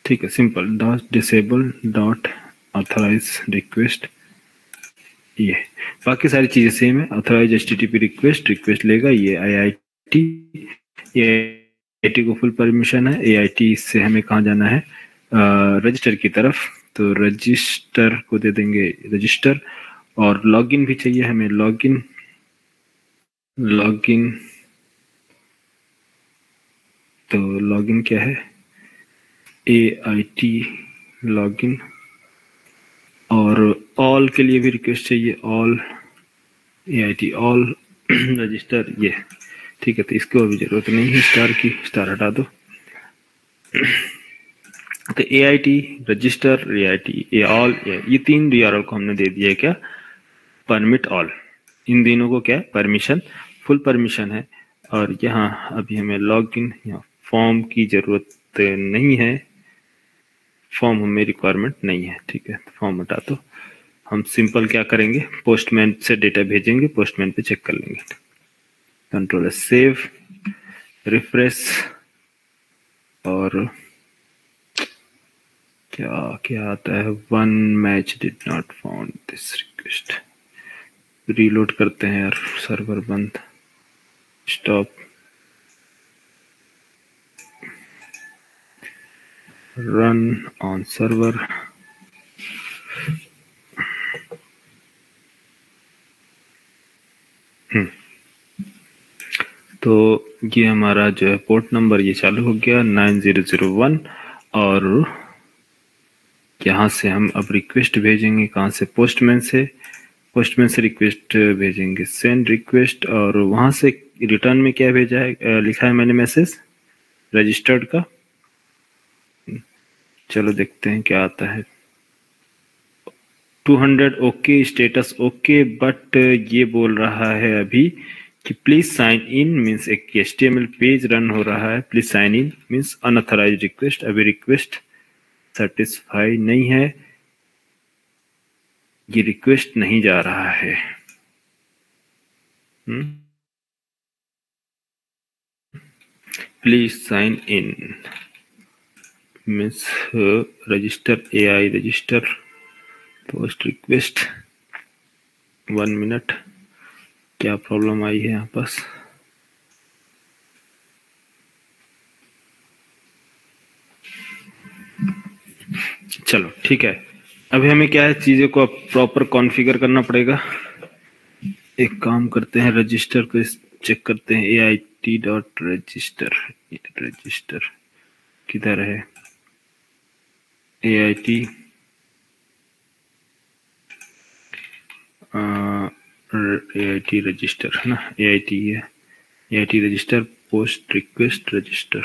ठीक है, simple dot disable dot authorise request. ये बाकी सारी चीजें सेम है। ऑथराइज HTTP रिक्वेस्ट लेगा, ये AIT को फुल परमिशन है। AIT से हमें कहाँ जाना है, रजिस्टर की तरफ, तो रजिस्टर को दे देंगे रजिस्टर, और लॉगिन भी चाहिए हमें, लॉगिन तो लॉगिन क्या है, AIT लॉगिन, और ऑल के लिए भी रिक्वेस्ट चाहिए, ऑल AIT ऑल रजिस्टर, ये ठीक है। तो इसको अभी जरूरत नहीं है स्टार की, स्टार हटा दो। तो AIT रजिस्टर, AIT ऑल, ये 3 URL को हमने दे दिया है क्या, परमिट ऑल। इन तीनों को क्या है, परमिशन, फुल परमिशन है। और यहाँ अभी हमें लॉगिन या फॉर्म की जरूरत नहीं है, फॉर्म हमें रिक्वायरमेंट नहीं है, ठीक है। फॉर्म हटा दो। हम सिंपल क्या करेंगे, पोस्टमैन से डेटा भेजेंगे, पोस्टमैन पे चेक कर लेंगे। Ctrl+S सेव, रिफ्रेश, और क्या क्या आता है, one match did not found this request. Reload करते हैं यार, सर्वर बंद, स्टॉप, रन ऑन सर्वर। तो ये हमारा जो है पोर्ट नंबर ये चालू हो गया 9001, और यहाँ से हम अब रिक्वेस्ट भेजेंगे, कहाँ से, पोस्टमैन से रिक्वेस्ट भेजेंगे, सेंड रिक्वेस्ट, और वहां से रिटर्न में क्या भेजा है, लिखा है मैंने मैसेज रजिस्टर्ड का। चलो देखते हैं क्या आता है। 200 ओके, स्टेटस ओके, बट ये बोल रहा है अभी कि प्लीज साइन इन, मीन्स एक HTML पेज रन हो रहा है, please sign in means unauthorised request. अभी रिक्वेस्ट सेटिस्फाई नहीं है, ये रिक्वेस्ट नहीं जा रहा है। Please sign in means register, AI register, post request, 1 minute, क्या प्रॉब्लम आई है यहाँ पास। चलो ठीक है, अभी हमें क्या है, चीज़ों को प्रॉपर कॉन्फ़िगर करना पड़ेगा। एक काम करते हैं, रजिस्टर को चेक करते हैं, AIT.register, रजिस्टर किधर है, AIT AIT रजिस्टर है ना, AIT है, AIT register post request register.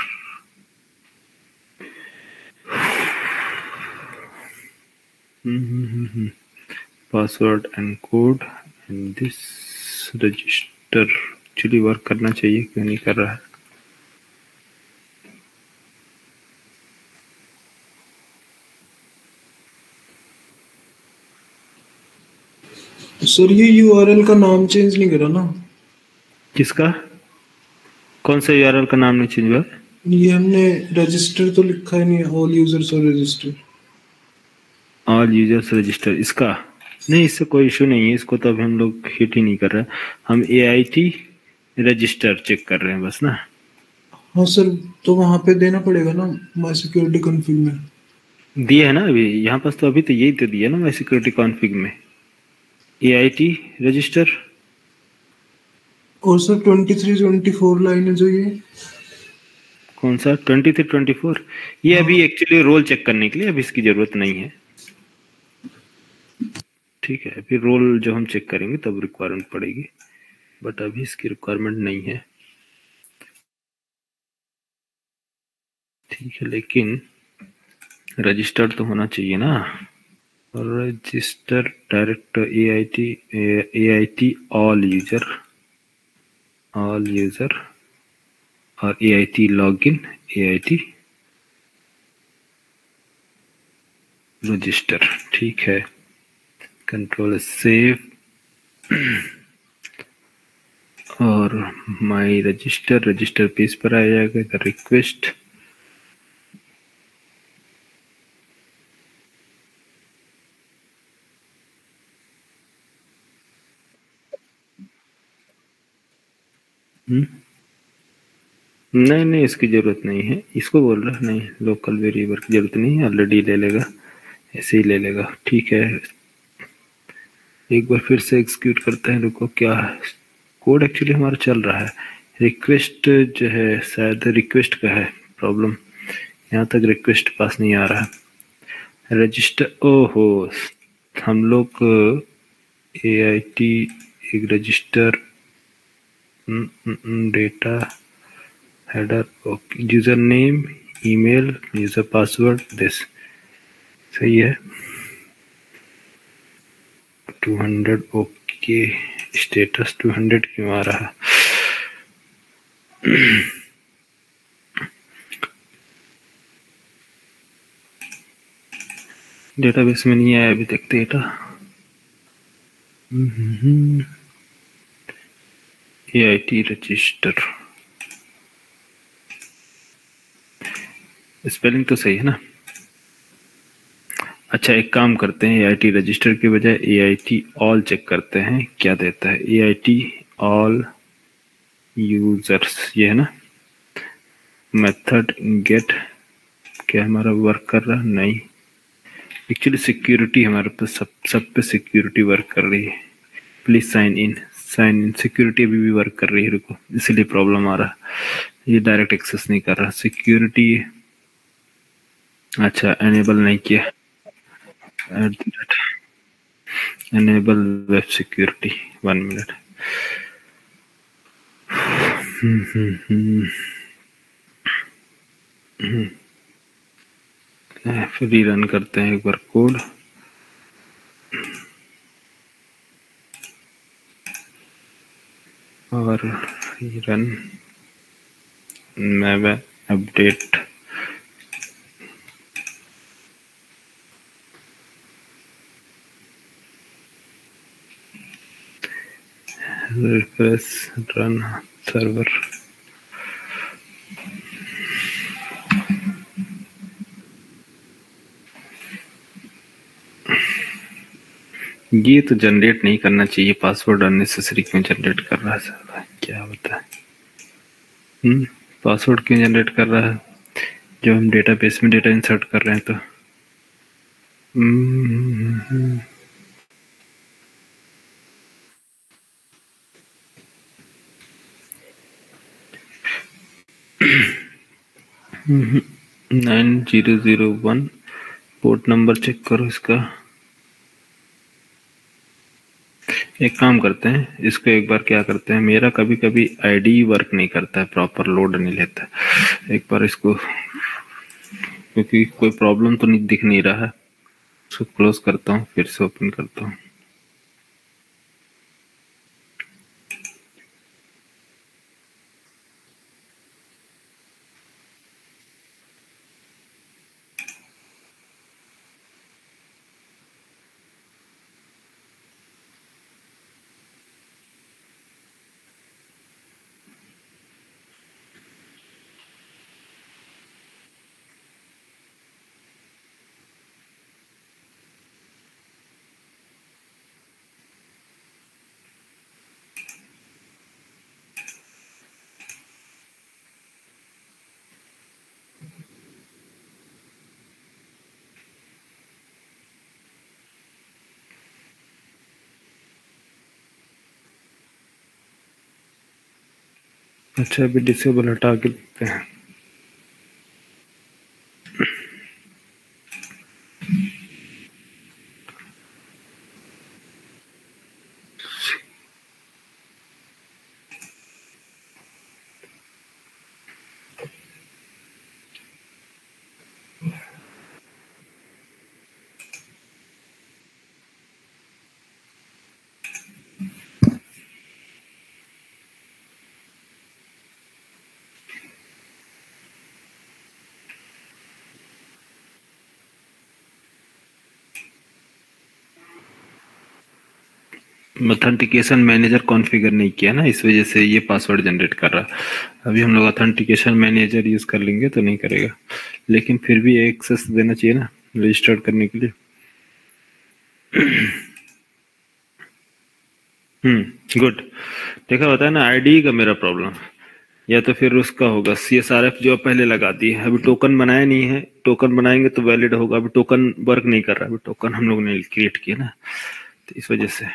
Password and code and this register actually work करना चाहिए, क्यों नहीं कर रहा है। सर ये यूआरएल का नाम चेंज नहीं करा ना? किसका, कौन सा यूआरएल का नाम नहीं चेंज हुआ? ये हमने रजिस्टर तो लिखा ही नहीं, ऑल यूजर्स और रजिस्टर। ऑल यूजर्स रजिस्टर, इसका नहीं, इससे कोई इशू नहीं है, इसको तो अभी हम लोग हिट ही नहीं कर रहे, हम AIT रजिस्टर चेक कर रहे हैं बस ना। हाँ सर, तो वहां पे देना पड़ेगा ना माई सिक्योरिटी कॉन्फ़िग में। दिया है ना अभी यहाँ पास, तो अभी तो यही तो दिया ना माई सिक्योरिटी कॉन्फ़िग में, AIT रजिस्टर। और सर 23-24 लाइन है जो ये, कौन सा 23-24? ये हाँ। अभी एक्चुअली रोल चेक करने के लिए, अभी इसकी जरूरत नहीं है, ठीक है। अभी रोल जो हम चेक करेंगे तब रिक्वायरमेंट पड़ेगी, बट अभी इसकी रिक्वायरमेंट नहीं है, ठीक है। लेकिन रजिस्टर्ड तो होना चाहिए ना, register direct AIT all user और AIT लॉगिन AIT रजिस्टर, ठीक है। कंट्रोल सेव और माई रजिस्टर पेज पर आ जाएगा, द रिक्वेस्ट। नहीं इसकी जरूरत नहीं है, इसको बोल रहा नहीं, लोकल वेरिएबल की जरूरत नहीं है, ऑलरेडी ले लेगा, ऐसे ही ले लेगा, ठीक है। एक बार फिर से एग्जीक्यूट करते हैं, रुको, क्या है कोड एक्चुअली हमारा चल रहा है, रिक्वेस्ट जो है शायद रिक्वेस्ट का है प्रॉब्लम, यहाँ तक रिक्वेस्ट पास नहीं आ रहा है। रजिस्टर, ओहो, हम लोग AIT एक register data header, okay, user name, email, user password, this सही है। 200 ओके, स्टेटस 200 क्यों आ रहा है? डेटाबेस में नहीं आया अभी तक डेटा। AIT रजिस्टर, स्पेलिंग तो सही है ना? अच्छा, एक काम करते हैं, AIT रजिस्टर के बजाय AIT ऑल चेक करते हैं क्या देता है। AIT ऑल यूजर्स, ये है ना। मेथड गेट, क्या हमारा वर्क कर रहा है? नहीं, एक्चुअली सिक्योरिटी हमारे पे सब पे सिक्योरिटी वर्क कर रही है। प्लीज साइन इन सिक्योरिटी अभी भी वर्क कर रही है, रुको, इसलिए प्रॉब्लम आ रहा है, ये डायरेक्ट एक्सेस नहीं कर रहा सिक्योरिटी। अच्छा, एनेबल नहीं किया, एनेबल वेब सिक्योरिटी, 1 मिनट। फिर रीरन करते हैं एक बार कोड, और रन मैं अपडेट रिफ्रेश रन सर्वर। ये तो जनरेट नहीं करना चाहिए, पासवर्ड अननेसेसरी क्यों जनरेट कर रहा है सर, क्या होता है? पासवर्ड क्यों जनरेट कर रहा है जब हम डेटाबेस में डेटा इंसर्ट कर रहे हैं तो? हम्म, 9001 पोर्ट नंबर चेक करो इसका। एक काम करते हैं, इसको एक बार क्या करते हैं, मेरा कभी कभी आईडी वर्क नहीं करता है, प्रॉपर लोड नहीं लेता है। एक बार इसको, क्योंकि कोई प्रॉब्लम तो नहीं दिख नहीं रहा है, इसको क्लोज करता हूँ, फिर से ओपन करता हूँ। अच्छा, अभी डिसेबल हटा के देखते हैं। ऑथेंटिकेशन मैनेजर कॉन्फ़िगर नहीं किया ना, इस वजह से ये पासवर्ड जनरेट कर रहा। अभी हम लोग ऑथेंटिकेशन मैनेजर यूज कर लेंगे तो नहीं करेगा, लेकिन फिर भी एक्सेस देना चाहिए ना रजिस्टर्ड करने के लिए। गुड। देखा, होता है ना, आईडी का मेरा प्रॉब्लम, या तो फिर उसका होगा CSRF जो पहले लगा दी है। अभी टोकन बनाया नहीं है, टोकन बनाएंगे तो वैलिड होगा। अभी टोकन वर्क नहीं कर रहा, अभी टोकन हम लोग ने क्रिएट किया ना, तो इस वजह से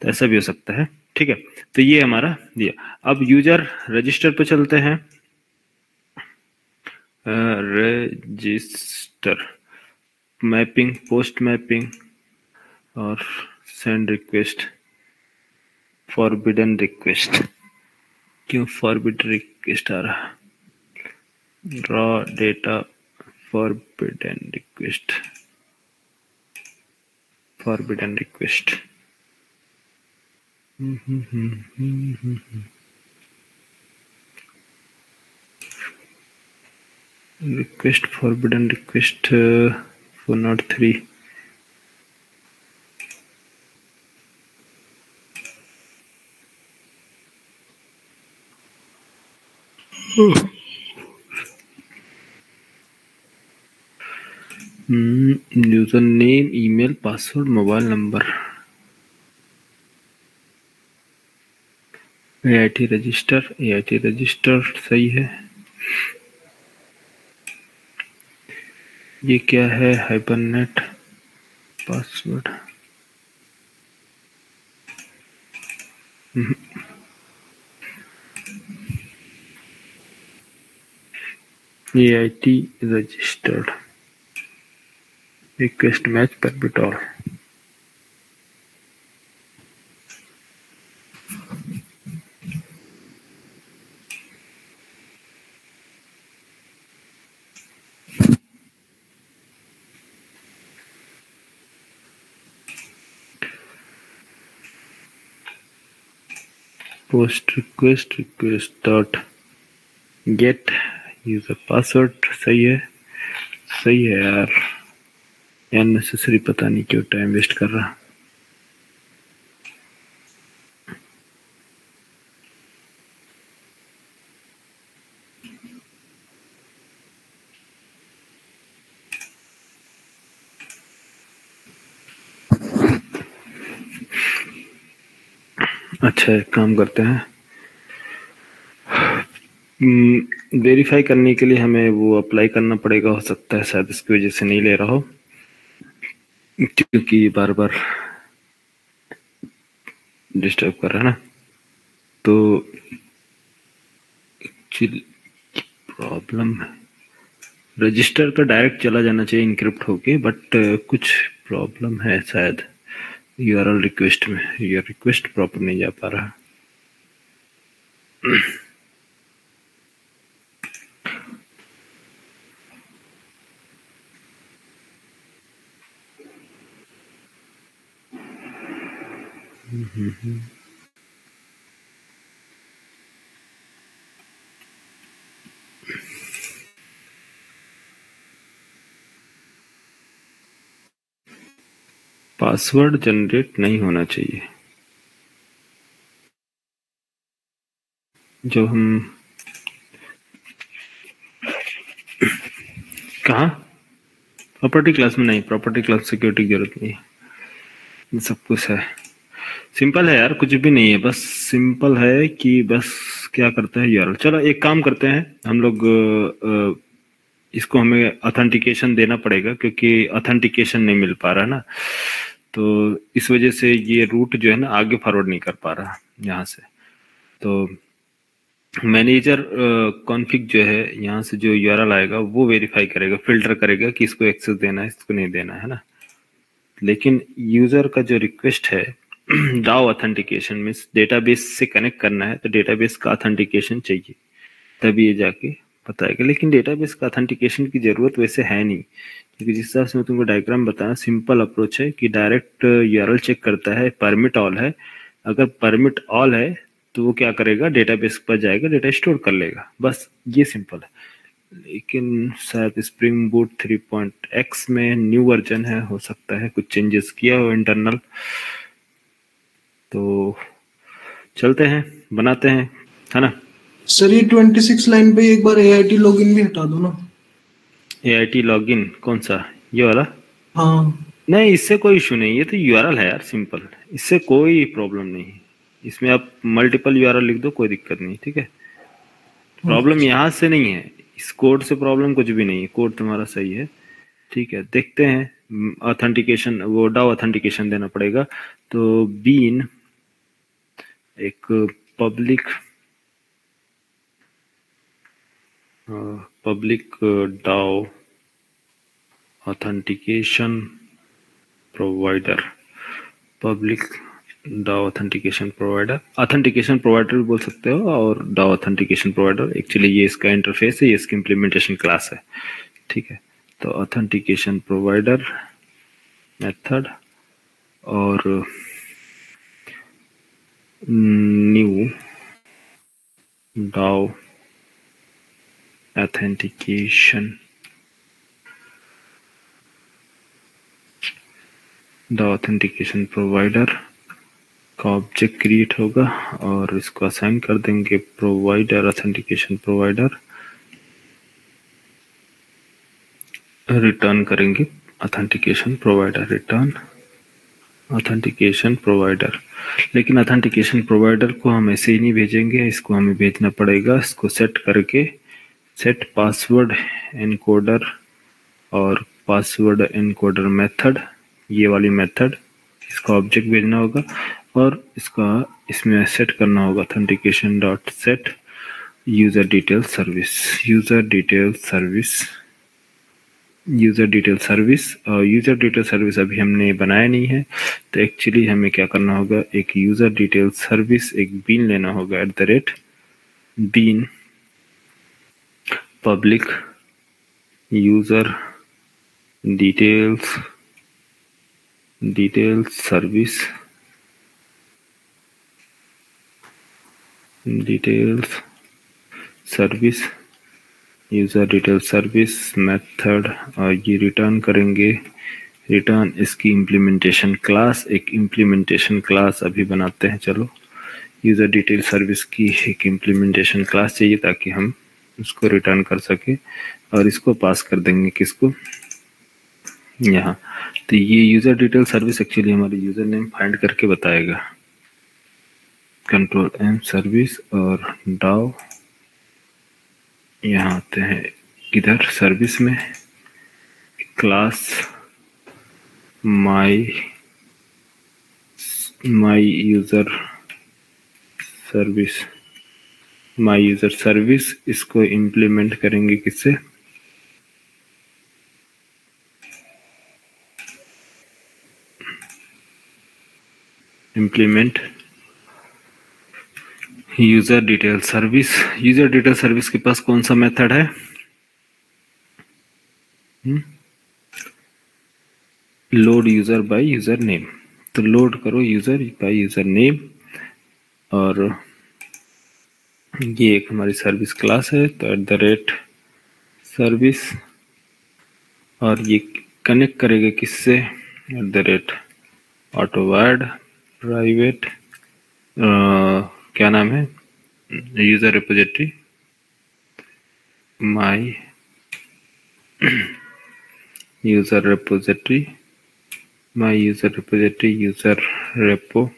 तो ऐसा भी हो सकता है। ठीक है, तो ये हमारा दिया। अब यूजर रजिस्टर पे चलते हैं। रजिस्टर, मैपिंग, पोस्ट मैपिंग और सेंड रिक्वेस्ट, फॉरबिडन रिक्वेस्ट। क्यों फॉरबिडन रिक्वेस्ट आ रहा? Raw data forbidden request, forbidden request. Request forbidden request for not 3. User name, email, password, mobile number. AIT register, AIT register सही है। ये क्या है? Hibernate password. AIT registered, request match permit all. Post request, request dot gate user password. सही है, सही है यार, अननेसेसरी पता नहीं क्यों टाइम वेस्ट कर रहा। अच्छा, एक काम करते हैं, वेरीफाई करने के लिए हमें वो अप्लाई करना पड़ेगा, हो सकता है शायद इसकी वजह से नहीं ले रहा हो, क्योंकि बार बार डिस्टर्ब कर रहा है ना। तो प्रॉब्लम है, रजिस्टर तो डायरेक्ट चला जाना चाहिए इनक्रिप्ट होके, बट कुछ प्रॉब्लम है शायद यूआरएल रिक्वेस्ट में, ये रिक्वेस्ट प्रॉपर नहीं जा पा रहा। पासवर्ड जनरेट नहीं होना चाहिए, जो हम कहा प्रॉपर्टी क्लास में नहीं, प्रॉपर्टी क्लास सिक्योरिटी की जरूरत नहीं है, सब कुछ है, सिंपल है यार, कुछ भी नहीं है, बस सिंपल है कि बस क्या करता है यार। चलो एक काम करते हैं हम लोग, इसको हमें ऑथेंटिकेशन देना पड़ेगा, क्योंकि ऑथेंटिकेशन नहीं मिल पा रहा ना, तो इस वजह से ये रूट जो है ना आगे फॉरवर्ड नहीं कर पा रहा यहाँ से। तो मैनेजर कॉन्फ़िग जो है, यहाँ से जो यूआरएल आएगा वो वेरीफाई करेगा, फिल्टर करेगा कि इसको एक्सेस देना है, इसको नहीं देना है ना। लेकिन यूजर का जो रिक्वेस्ट है डाउ ऑथेंटिकेशन में डेटाबेस से कनेक्ट करना है, तो डेटाबेस का ऑथेंटिकेशन चाहिए, तभी ये जाके बताएगा। लेकिन डेटाबेस का ऑथेंटिकेशन की जरूरत वैसे है नहीं, क्योंकि जिस हिसाब से मैं तुमको डायग्राम बताया, सिंपल अप्रोच है कि डायरेक्ट यूआरएल चेक करता है, परमिट ऑल है, अगर परमिट ऑल है तो वो क्या करेगा, डेटाबेस पर जाएगा, डेटा स्टोर कर लेगा, बस ये सिंपल है। लेकिन शायद स्प्रिंग बूट 3.x में न्यू वर्जन है, हो सकता है कुछ चेंजेस किया हो इंटरनल। तो चलते हैं, बनाते हैं, है ना। सर ये 26 लाइन पे एक बार AIT लॉगिन भी हटा दो ना। AIT लॉगिन कौन सा, ये वाला? हाँ नहीं, इससे कोई इशू नहीं, ये तो यूआरएल है यार, सिंपल, इससे कोई प्रॉब्लम नहीं है। इसमें आप मल्टीपल यूआरएल लिख दो, कोई दिक्कत नहीं, ठीक है। प्रॉब्लम यहाँ से नहीं है, इस कोड से प्रॉब्लम कुछ भी नहीं है, कोड तुम्हारा सही है, ठीक है। देखते हैं ऑथेंटिकेशन, वो डाउ ऑथेंटिकेशन देना पड़ेगा। तो बीन एक पब्लिक डाउ ऑथेंटिकेशन प्रोवाइडर, पब्लिक डाउ ऑथेंटिकेशन प्रोवाइडर, ऑथेंटिकेशन प्रोवाइडर भी बोल सकते हो, और डाउ ऑथेंटिकेशन प्रोवाइडर, एक्चुअली ये इसका इंटरफेस है, ये इसकी इम्प्लीमेंटेशन क्लास है, ठीक है। तो ऑथेंटिकेशन प्रोवाइडर मेथड और न्यू डाउ ऑथेंटिकेशन, डाउ ऑथेंटिकेशन प्रोवाइडर का ऑब्जेक्ट क्रिएट होगा, और इसको असाइन कर देंगे प्रोवाइडर, ऑथेंटिकेशन प्रोवाइडर, रिटर्न करेंगे authentication provider, return authentication provider. लेकिन ऑथेंटिकेशन प्रोवाइडर को हम ऐसे ही नहीं भेजेंगे, इसको हमें भेजना पड़ेगा, इसको सेट करके, सेट पासवर्ड एनकोडर और पासवर्ड एनकोडर मेथड, ये वाली मेथड, इसका ऑब्जेक्ट भेजना होगा, और इसका इसमें सेट करना होगा authentication dot set user detail service, user detail service, user detail service. User detail service अभी हमने बनाया नहीं है, तो एक्चुअली हमें क्या करना होगा, एक यूजर डिटेल सर्विस, एक बीन लेना होगा, bean public user details service, user detail service method, और ये रिटर्न करेंगे, रिटर्न इसकी इम्प्लीमेंटेशन क्लास, एक इम्प्लीमेंटेशन क्लास अभी बनाते हैं। चलो, यूजर डिटेल सर्विस की एक इम्प्लीमेंटेशन क्लास चाहिए ताकि हम उसको रिटर्न कर सके, और इसको पास कर देंगे किसको, यहाँ। तो ये यूजर डिटेल सर्विस एक्चुअली हमारे यूजर नेम फाइंड करके बताएगा, कंट्रोल एम सर्विस और डाउ, यहाँ आते हैं इधर सर्विस में, क्लास माई यूजर सर्विस, इसको इम्प्लीमेंट करेंगे किससे, implement user detail service. User detail service के पास कौन सा मेथड है, load user by user name. तो लोड करो यूजर बाय यूजर नेम, और ये एक हमारी सर्विस क्लास है, तो @ सर्विस, और ये कनेक्ट करेगा किससे, @AutoAdd प्राइवेट, क्या नाम है, user repository my user repository user repo.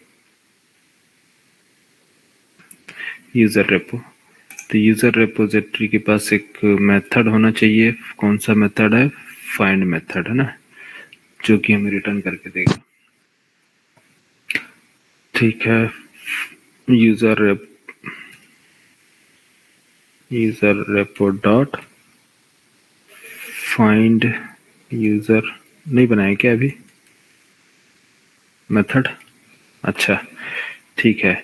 तो यूजर रिपोजिटरी के पास एक मेथड होना चाहिए, कौन सा मेथड है, फाइंड मेथड है ना, जो कि हमें रिटर्न करके देगा। ठीक है, user repo dot find user, नहीं बनाया क्या अभी मेथड, अच्छा ठीक है,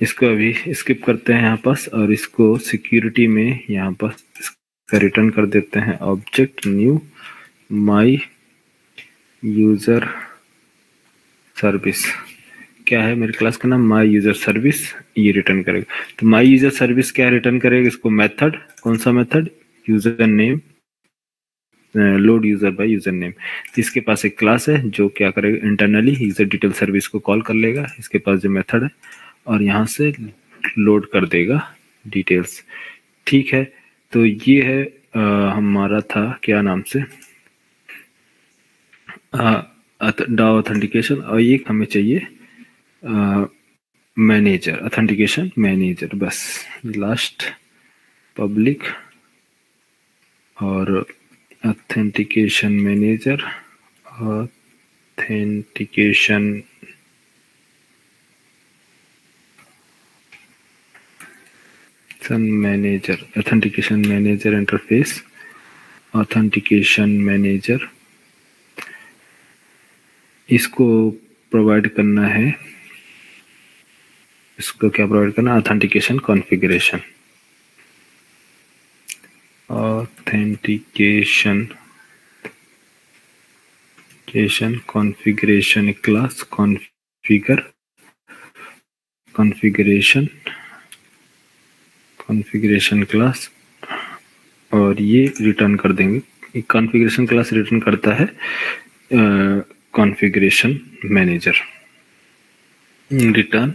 इसको अभी स्किप करते हैं यहाँ पास, और इसको सिक्योरिटी में यहाँ पास इसका रिटर्न कर देते हैं, object knew my user service. क्या है मेरे क्लास का नाम, माई यूजर सर्विस, ये रिटर्न करेगा। तो माई यूजर सर्विस क्या रिटर्न करेगा, इसको मेथड, कौन सा method, user name, load user by user name. तो इसके पास एक क्लास है जो क्या करेगा, इंटरनली यूजर डिटेल सर्विस को कॉल कर लेगा, इसके पास जो मेथड है, और यहाँ से लोड कर देगा डिटेल्स। ठीक है, तो ये है हमारा था क्या नाम से, डाउ ऑथेंटिकेशन, और ये हमें चाहिए मैनेजर, ऑथेंटिकेशन मैनेजर, बस लास्ट पब्लिक और authentication manager, authentication manager interface, authentication manager, इसको प्रोवाइड करना है, इसको क्या प्रोवाइड करना, authentication configuration, authentication configuration class, configuration class, और ये रिटर्न कर देंगे, कॉन्फ़िगरेशन क्लास रिटर्न करता है configuration manager, return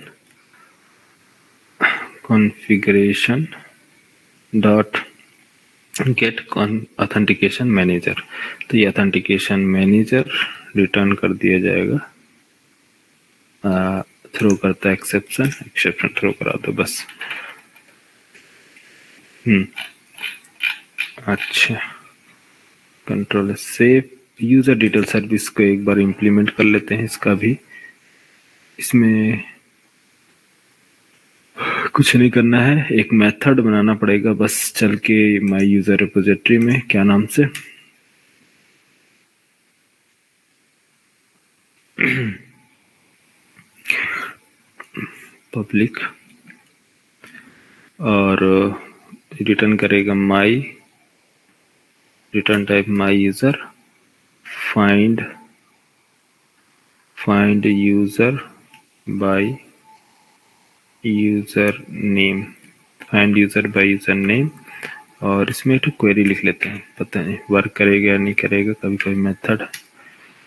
configuration dot gate authentication manager. तो ये ऑथेंटिकेशन मैनेजर रिटर्न कर दिया जाएगा, थ्रो करता है एक्सेप्शन थ्रो करा दो बस। अच्छा, control save, user detail service को एक बार इम्प्लीमेंट कर लेते हैं, इसका भी, इसमें कुछ नहीं करना है, एक मेथड बनाना पड़ेगा बस चल के माई यूजर रिपोजिटरी में, क्या नाम से, पब्लिक, और रिटर्न करेगा my, return type my user, find user by user name, find user by user name, और इसमें एक क्वेरी लिख लेते हैं, पता नहीं वर्क करेगा या नहीं करेगा, कभी कभी मेथड,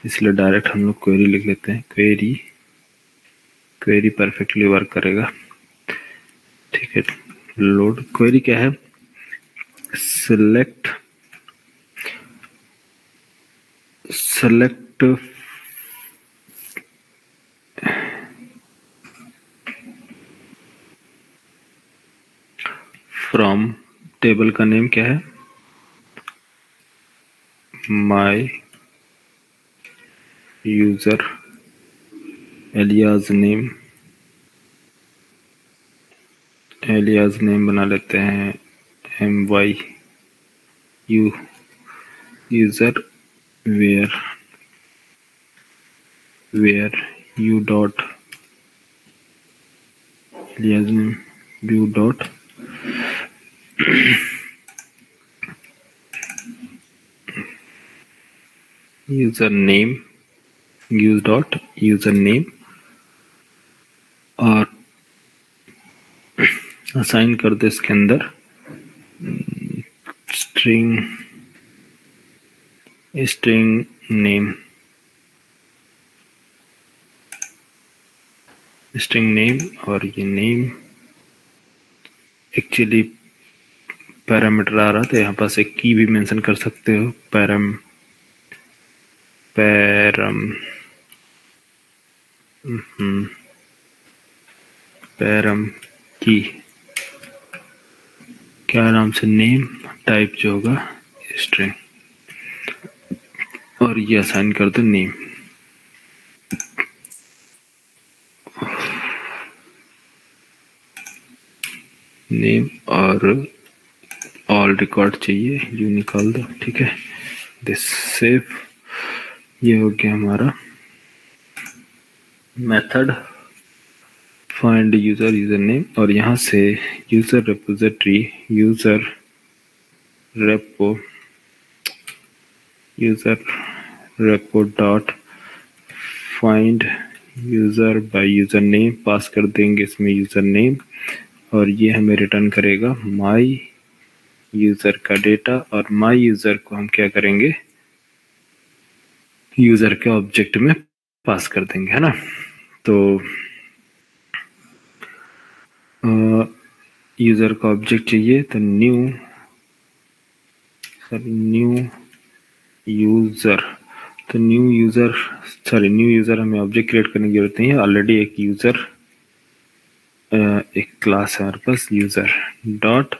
इसलिए डायरेक्ट हम लोग क्वेरी लिख लेते हैं, क्वेरी परफेक्टली वर्क करेगा। ठीक है, लोड क्वेरी क्या है, सेलेक्ट फ्रॉम टेबल का नेम क्या है, माय यूजर एलियास नेम बना लेते हैं my user where you dot alias name view dot username use dot username और असाइन कर दो इसके अंदर स्ट्रिंग नेम और ये नेम एक्चुअली पैरामीटर आ रहा था, यहाँ पास एक की भी मेंशन कर सकते हो, पैरम की क्या नाम से नेम टाइप जो होगा स्ट्रिंग और ये असाइन कर दो नेम और ऑल रिकॉर्ड चाहिए यू निकाल दो, ठीक है। दिस सेव, ये हो गया हमारा मेथड फाइंड यूजर नेम और यहाँ से user repository user repo dot find user by user name pass कर देंगे इसमें यूजर नेम और ये हमें रिटर्न करेगा माय यूजर का डेटा और माय यूजर को हम क्या करेंगे यूजर के ऑब्जेक्ट में पास कर देंगे, है ना। तो यूजर का ऑब्जेक्ट चाहिए तो न्यू यूजर हमें ऑब्जेक्ट क्रिएट करने की जरूरत नहीं है, ऑलरेडी एक यूजर एक क्लास है हमारे पास यूजर डॉट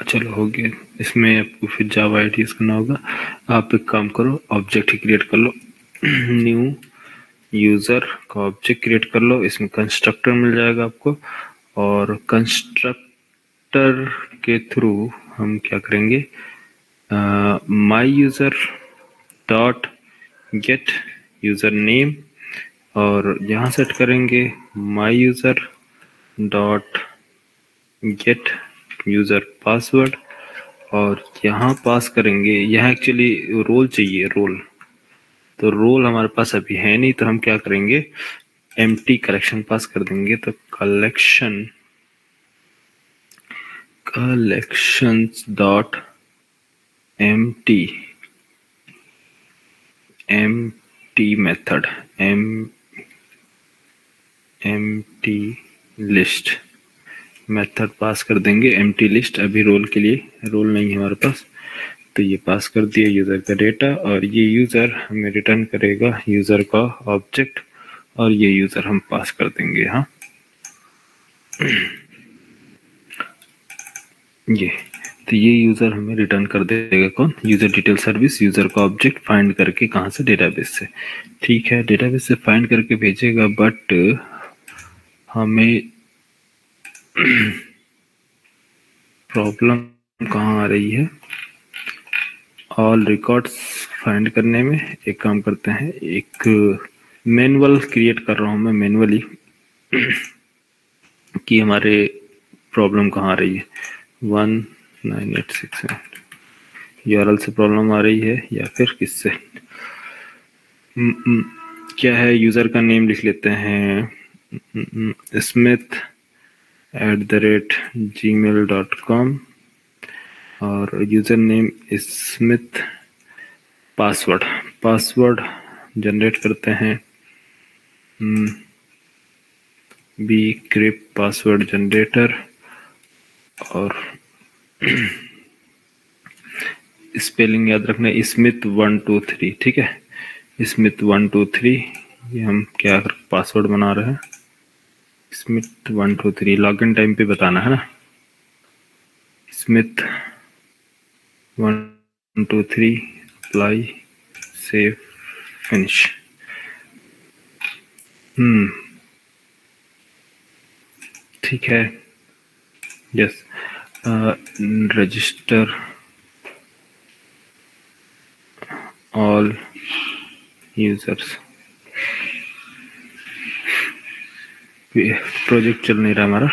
चलो हो गया। इसमें आपको फिर जावा आईडी यूज करना होगा। आप एक काम करो, ऑब्जेक्ट ही क्रिएट कर लो, न्यू यूजर का ऑब्जेक्ट क्रिएट कर लो, इसमें कंस्ट्रक्टर मिल जाएगा आपको और कंस्ट्रक्टर के थ्रू हम क्या करेंगे my user dot gate user name और यहाँ सेट करेंगे my user dot gate user password और यहाँ पास करेंगे, यहाँ एक्चुअली रोल चाहिए रोल, तो रोल हमारे पास अभी है नहीं तो हम क्या करेंगे एम्प्टी कलेक्शन पास कर देंगे। तो collections dot empty method empty list method pass कर देंगे एम्प्टी लिस्ट। अभी रोल के लिए रोल नहीं है हमारे पास तो ये पास कर दिया यूजर का डेटा और ये यूजर हमें रिटर्न करेगा यूजर का ऑब्जेक्ट और ये यूजर हम पास कर देंगे। हाँ ये यूजर हमें रिटर्न कर देगा कौन, यूजर डिटेल सर्विस यूजर का ऑब्जेक्ट फाइंड करके कहाँ से डेटाबेस से, ठीक है डेटाबेस से फाइंड करके भेजेगा बट हमें प्रॉब्लम कहाँ आ रही है ऑल रिकॉर्ड्स फाइंड करने में। एक काम करते हैं, एक मैनुअल क्रिएट कर रहा हूं मैं मैनुअली कि हमारे प्रॉब्लम कहाँ आ रही है 19867 यूआरएल से प्रॉब्लम आ रही है या फिर किससे क्या है। यूजर का नेम लिख लेते हैं smith@gmail.com और user name Smith. Password generate करते हैं बी क्रिप्ट पासवर्ड जनरेटर और स्पेलिंग याद रखना, स्मिथ 123, ठीक है, स्मिथ 123। ये हम क्या पासवर्ड बना रहे हैं, स्मिथ 123। लॉगिन टाइम पे बताना है ना, स्मिथ 123, अप्लाई, सेव, फिनिश। ठीक है, yes, register all users. Project चल नहीं रहा हमारा।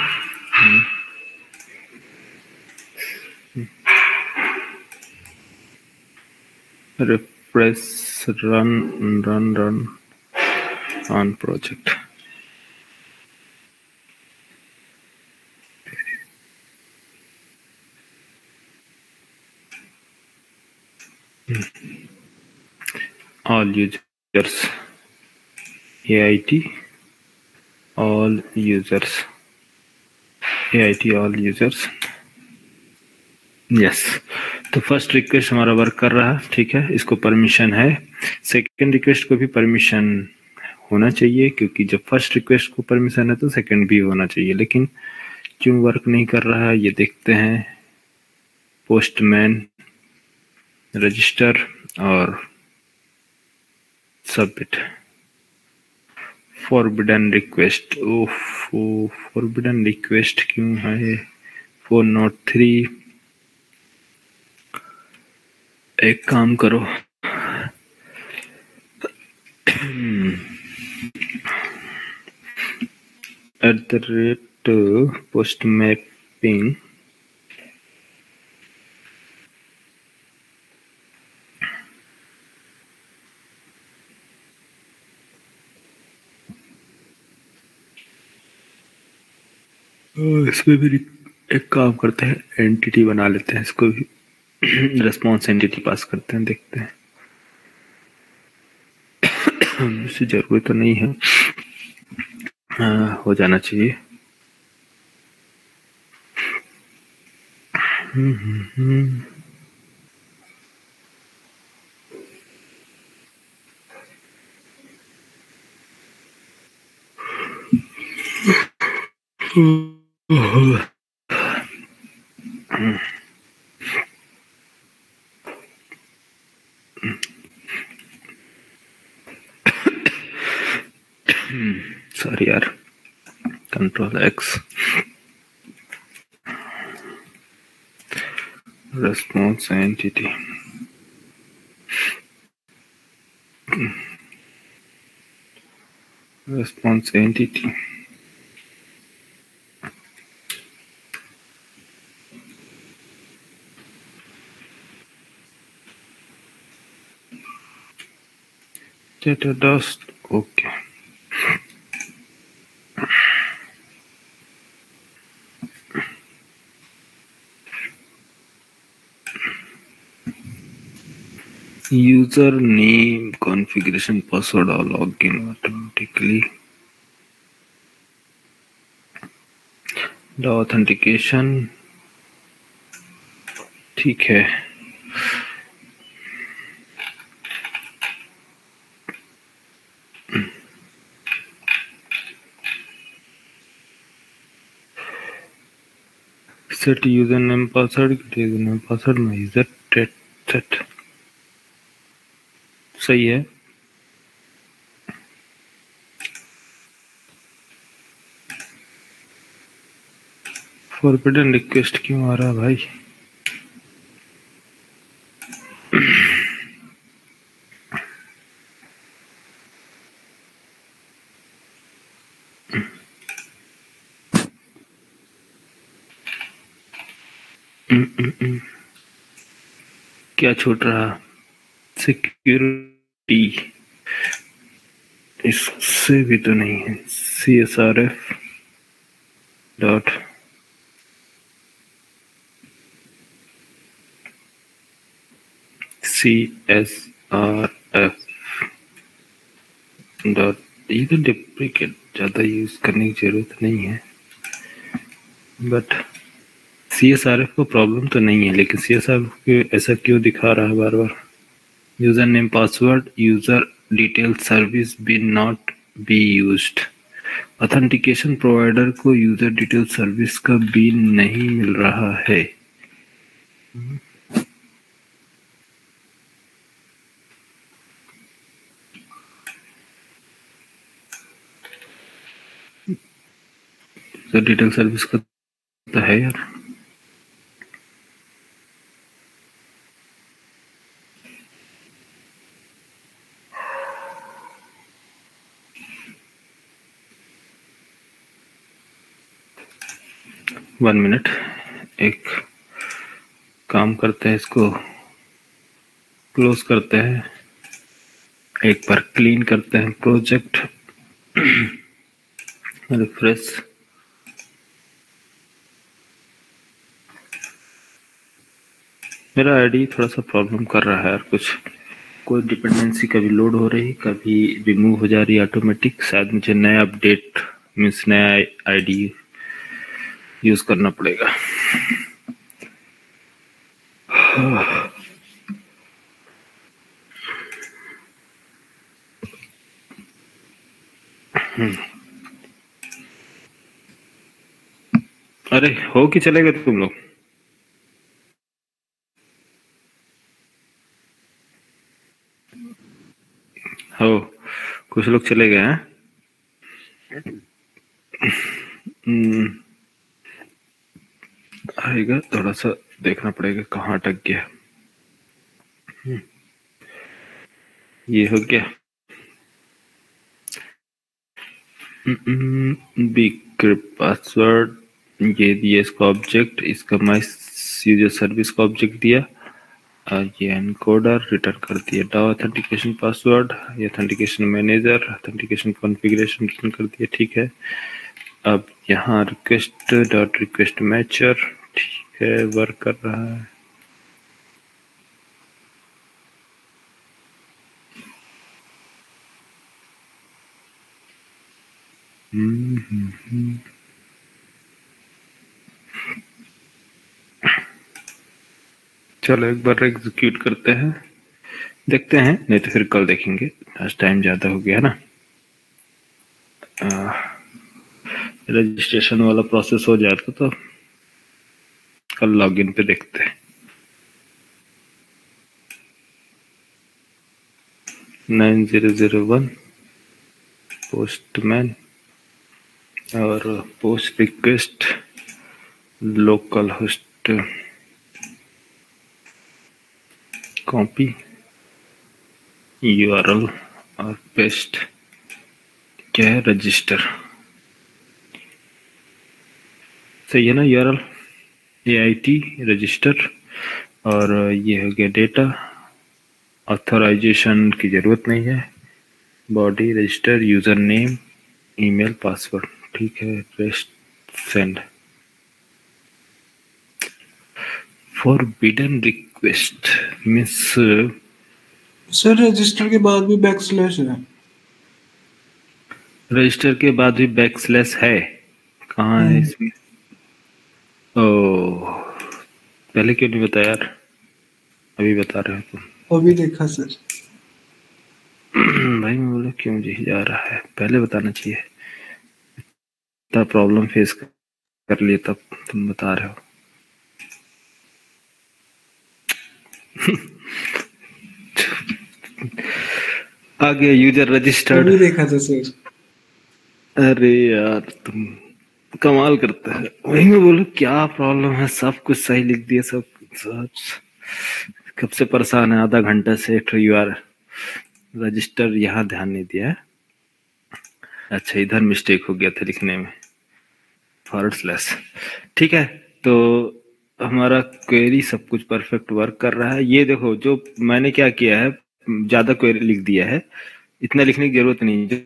Refresh, run on project. All users, AIT all users, AIT all users, yes. तो फर्स्ट रिक्वेस्ट हमारा वर्क कर रहा है, ठीक है, इसको परमिशन है। सेकंड रिक्वेस्ट को भी परमिशन होना चाहिए, क्योंकि जब फर्स्ट रिक्वेस्ट को परमिशन है तो सेकंड भी होना चाहिए, लेकिन क्यों वर्क नहीं कर रहा है ये देखते हैं। पोस्टमैन, रजिस्टर और सबमिट। फॉरबिडन रिक्वेस्ट, ओह फॉरबिडन रिक्वेस्ट क्यों है, 403। एक काम करो, @postmapping इसमें भी एक काम करते हैं, एंटिटी बना लेते हैं, इसको भी रेस्पॉन्स एंटिटी पास करते हैं, देखते हैं। इसकी जरूरत तो नहीं है, हो जाना चाहिए। सॉरी यार, Ctrl+X, response entity, response entity, data dust, okay। username configuration password or login automatically, the authentication, ठीक है। set username password, get username password, my user set, सही है। फॉरबिडन रिक्वेस्ट क्यों आ रहा है भाई, क्या छूट रहा, सिक्योरिटी, इससे भी तो नहीं है। CSRF डॉट CSRF डॉट, ये तो डिप्रिकेट, ज़्यादा यूज करने की जरूरत नहीं है, बट CSRF को प्रॉब्लम तो नहीं है, लेकिन CSRF ऐसा क्यों दिखा रहा है बार बार? User name password user detail service be not be used. Authentication provider को यूजर डिटेल सर्विस का बिल नहीं मिल रहा है। यूजर डिटेल सर्विस का तो है यार। वन मिनट, एक काम करते हैं, इसको क्लोज करते हैं, एक बार क्लीन करते हैं प्रोजेक्ट, रिफ्रेश। मेरा आईडी थोड़ा सा प्रॉब्लम कर रहा है यार, कुछ कोई डिपेंडेंसी कभी लोड हो रही, कभी रिमूव हो जा रही ऑटोमेटिक। शायद मुझे नया अपडेट मीन्स नया आईडी यूज करना पड़ेगा। अरे हो कि चलेगा तुम लोग? हो, कुछ लोग चले गए हैं। आएगा, थोड़ा सा देखना पड़ेगा कहाँ अटक गया। ये हो गया। बिग पासवर्ड ये दिया इसका ऑब्जेक्ट, इसका माई यूजर सर्विस का ऑब्जेक्ट दिया, और ये एनकोडर रिटर्न कर दिया। डाउ ऑथेंटिकेशन पासवर्ड, ये authentication manager, authentication configuration return कर दिया। ठीक है, अब यहाँ रिक्वेस्ट डॉट रिक्वेस्ट मैचर, ठीक है, वर्क कर रहा है। चलो एक बार एग्जीक्यूट करते हैं, देखते हैं, नहीं तो फिर कल देखेंगे, आज टाइम ज्यादा हो गया ना। रजिस्ट्रेशन वाला प्रोसेस हो जाता तो कल लॉगिन पे देखते हैं। 9001 पोस्टमैन और post request local host copy URL और पेस्ट। क्या है? रजिस्टर, सही है ना? यूआरएल AIT रजिस्टर, और ये हो गया डेटा। ऑथराइजेशन की जरूरत नहीं है। Body register, user name, email, password, ठीक है, paste, send. Forbidden request means sir register के बाद भी बैकस्लैश है। रजिस्टर के बाद भी बैकस्लैश है? कहाँ है इसमें? ओह, पहले क्यों नहीं बताया यार? अभी बता रहे हो तुम? अभी देखा सर। भाई मैं बोला क्यों मुझे जा रहा है, पहले बताना चाहिए। इतना प्रॉब्लम फेस कर लिए तब तुम बता रहे हो। आ गया यूजर रजिस्टर्ड। अभी देखा था सर। अरे यार तुम कमाल करता है। वही मैं बोलूं क्या प्रॉब्लम है, सब कुछ सही लिख दिया, सब कब से परेशान है, आधा घंटा से। यूआर रजिस्टर यहाँ ध्यान नहीं दिया है। अच्छा इधर मिस्टेक हो गया था लिखने में, /, ठीक है। तो हमारा क्वेरी सब कुछ परफेक्ट वर्क कर रहा है। ये देखो जो मैंने क्या किया है, ज्यादा क्वेरी लिख दिया है, इतना लिखने की जरूरत नहीं। जो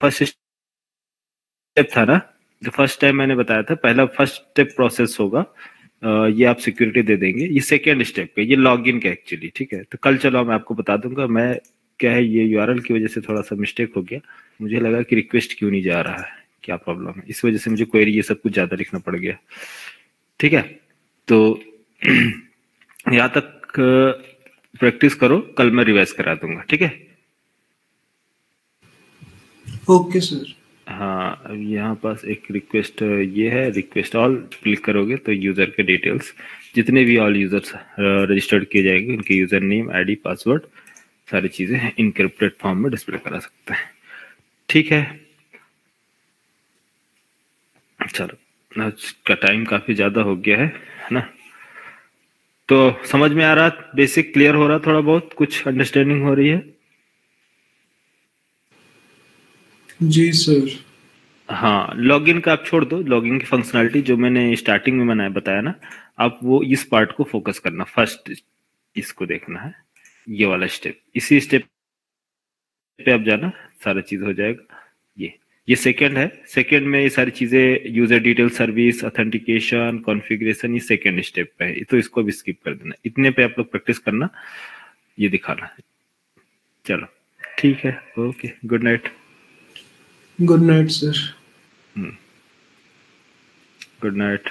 फर्स्ट स्टेप था ना, जो फर्स्ट टाइम मैंने बताया था, पहला फर्स्ट स्टेप प्रोसेस होगा, ये आप सिक्योरिटी दे देंगे। ये सेकेंड स्टेप का, ये लॉगिन का एक्चुअली, ठीक है। तो कल चलो मैं आपको बता दूंगा। मैं क्या है, ये यूआरएल की वजह से थोड़ा सा मिस्टेक हो गया, मुझे लगा कि रिक्वेस्ट क्यों नहीं जा रहा है, क्या प्रॉब्लम है, इस वजह से मुझे क्वेरी ये सब कुछ ज्यादा लिखना पड़ गया, ठीक है। तो यहाँ तक प्रैक्टिस करो, कल मैं रिवाइज करा दूंगा, ठीक है? Okay sir. हाँ, अब यहाँ पास एक रिक्वेस्ट ये है, रिक्वेस्ट ऑल क्लिक करोगे तो यूजर के डिटेल्स जितने भी ऑल यूजर्स रजिस्टर्ड किए जाएंगे उनके यूजर नेम, आईडी, पासवर्ड, सारी चीजें इनक्रिप्टेड फॉर्म में डिस्प्ले करा सकते हैं, ठीक है? चलो, आज का टाइम काफी ज्यादा हो गया है ना? तो समझ में आ रहा, बेसिक क्लियर हो रहा, थोड़ा बहुत कुछ अंडरस्टैंडिंग हो रही है? जी सर। हाँ, लॉगिन का आप छोड़ दो, लॉगिन की फंक्शनैलिटी जो मैंने स्टार्टिंग में बताया ना, आप वो इस पार्ट को फोकस करना, फर्स्ट इसको देखना है, ये वाला स्टेप, इसी स्टेप पे आप जाना, सारा चीज हो जाएगा। ये सेकंड है, सेकंड में ये सारी चीजें user detail, service, authentication, configuration, ये सेकंड स्टेप पे है, तो इसको भी स्किप कर देना, इतने पे आप लोग प्रैक्टिस करना, ये दिखाना है। चलो ठीक है, okay, good night. Good night sir. Good night.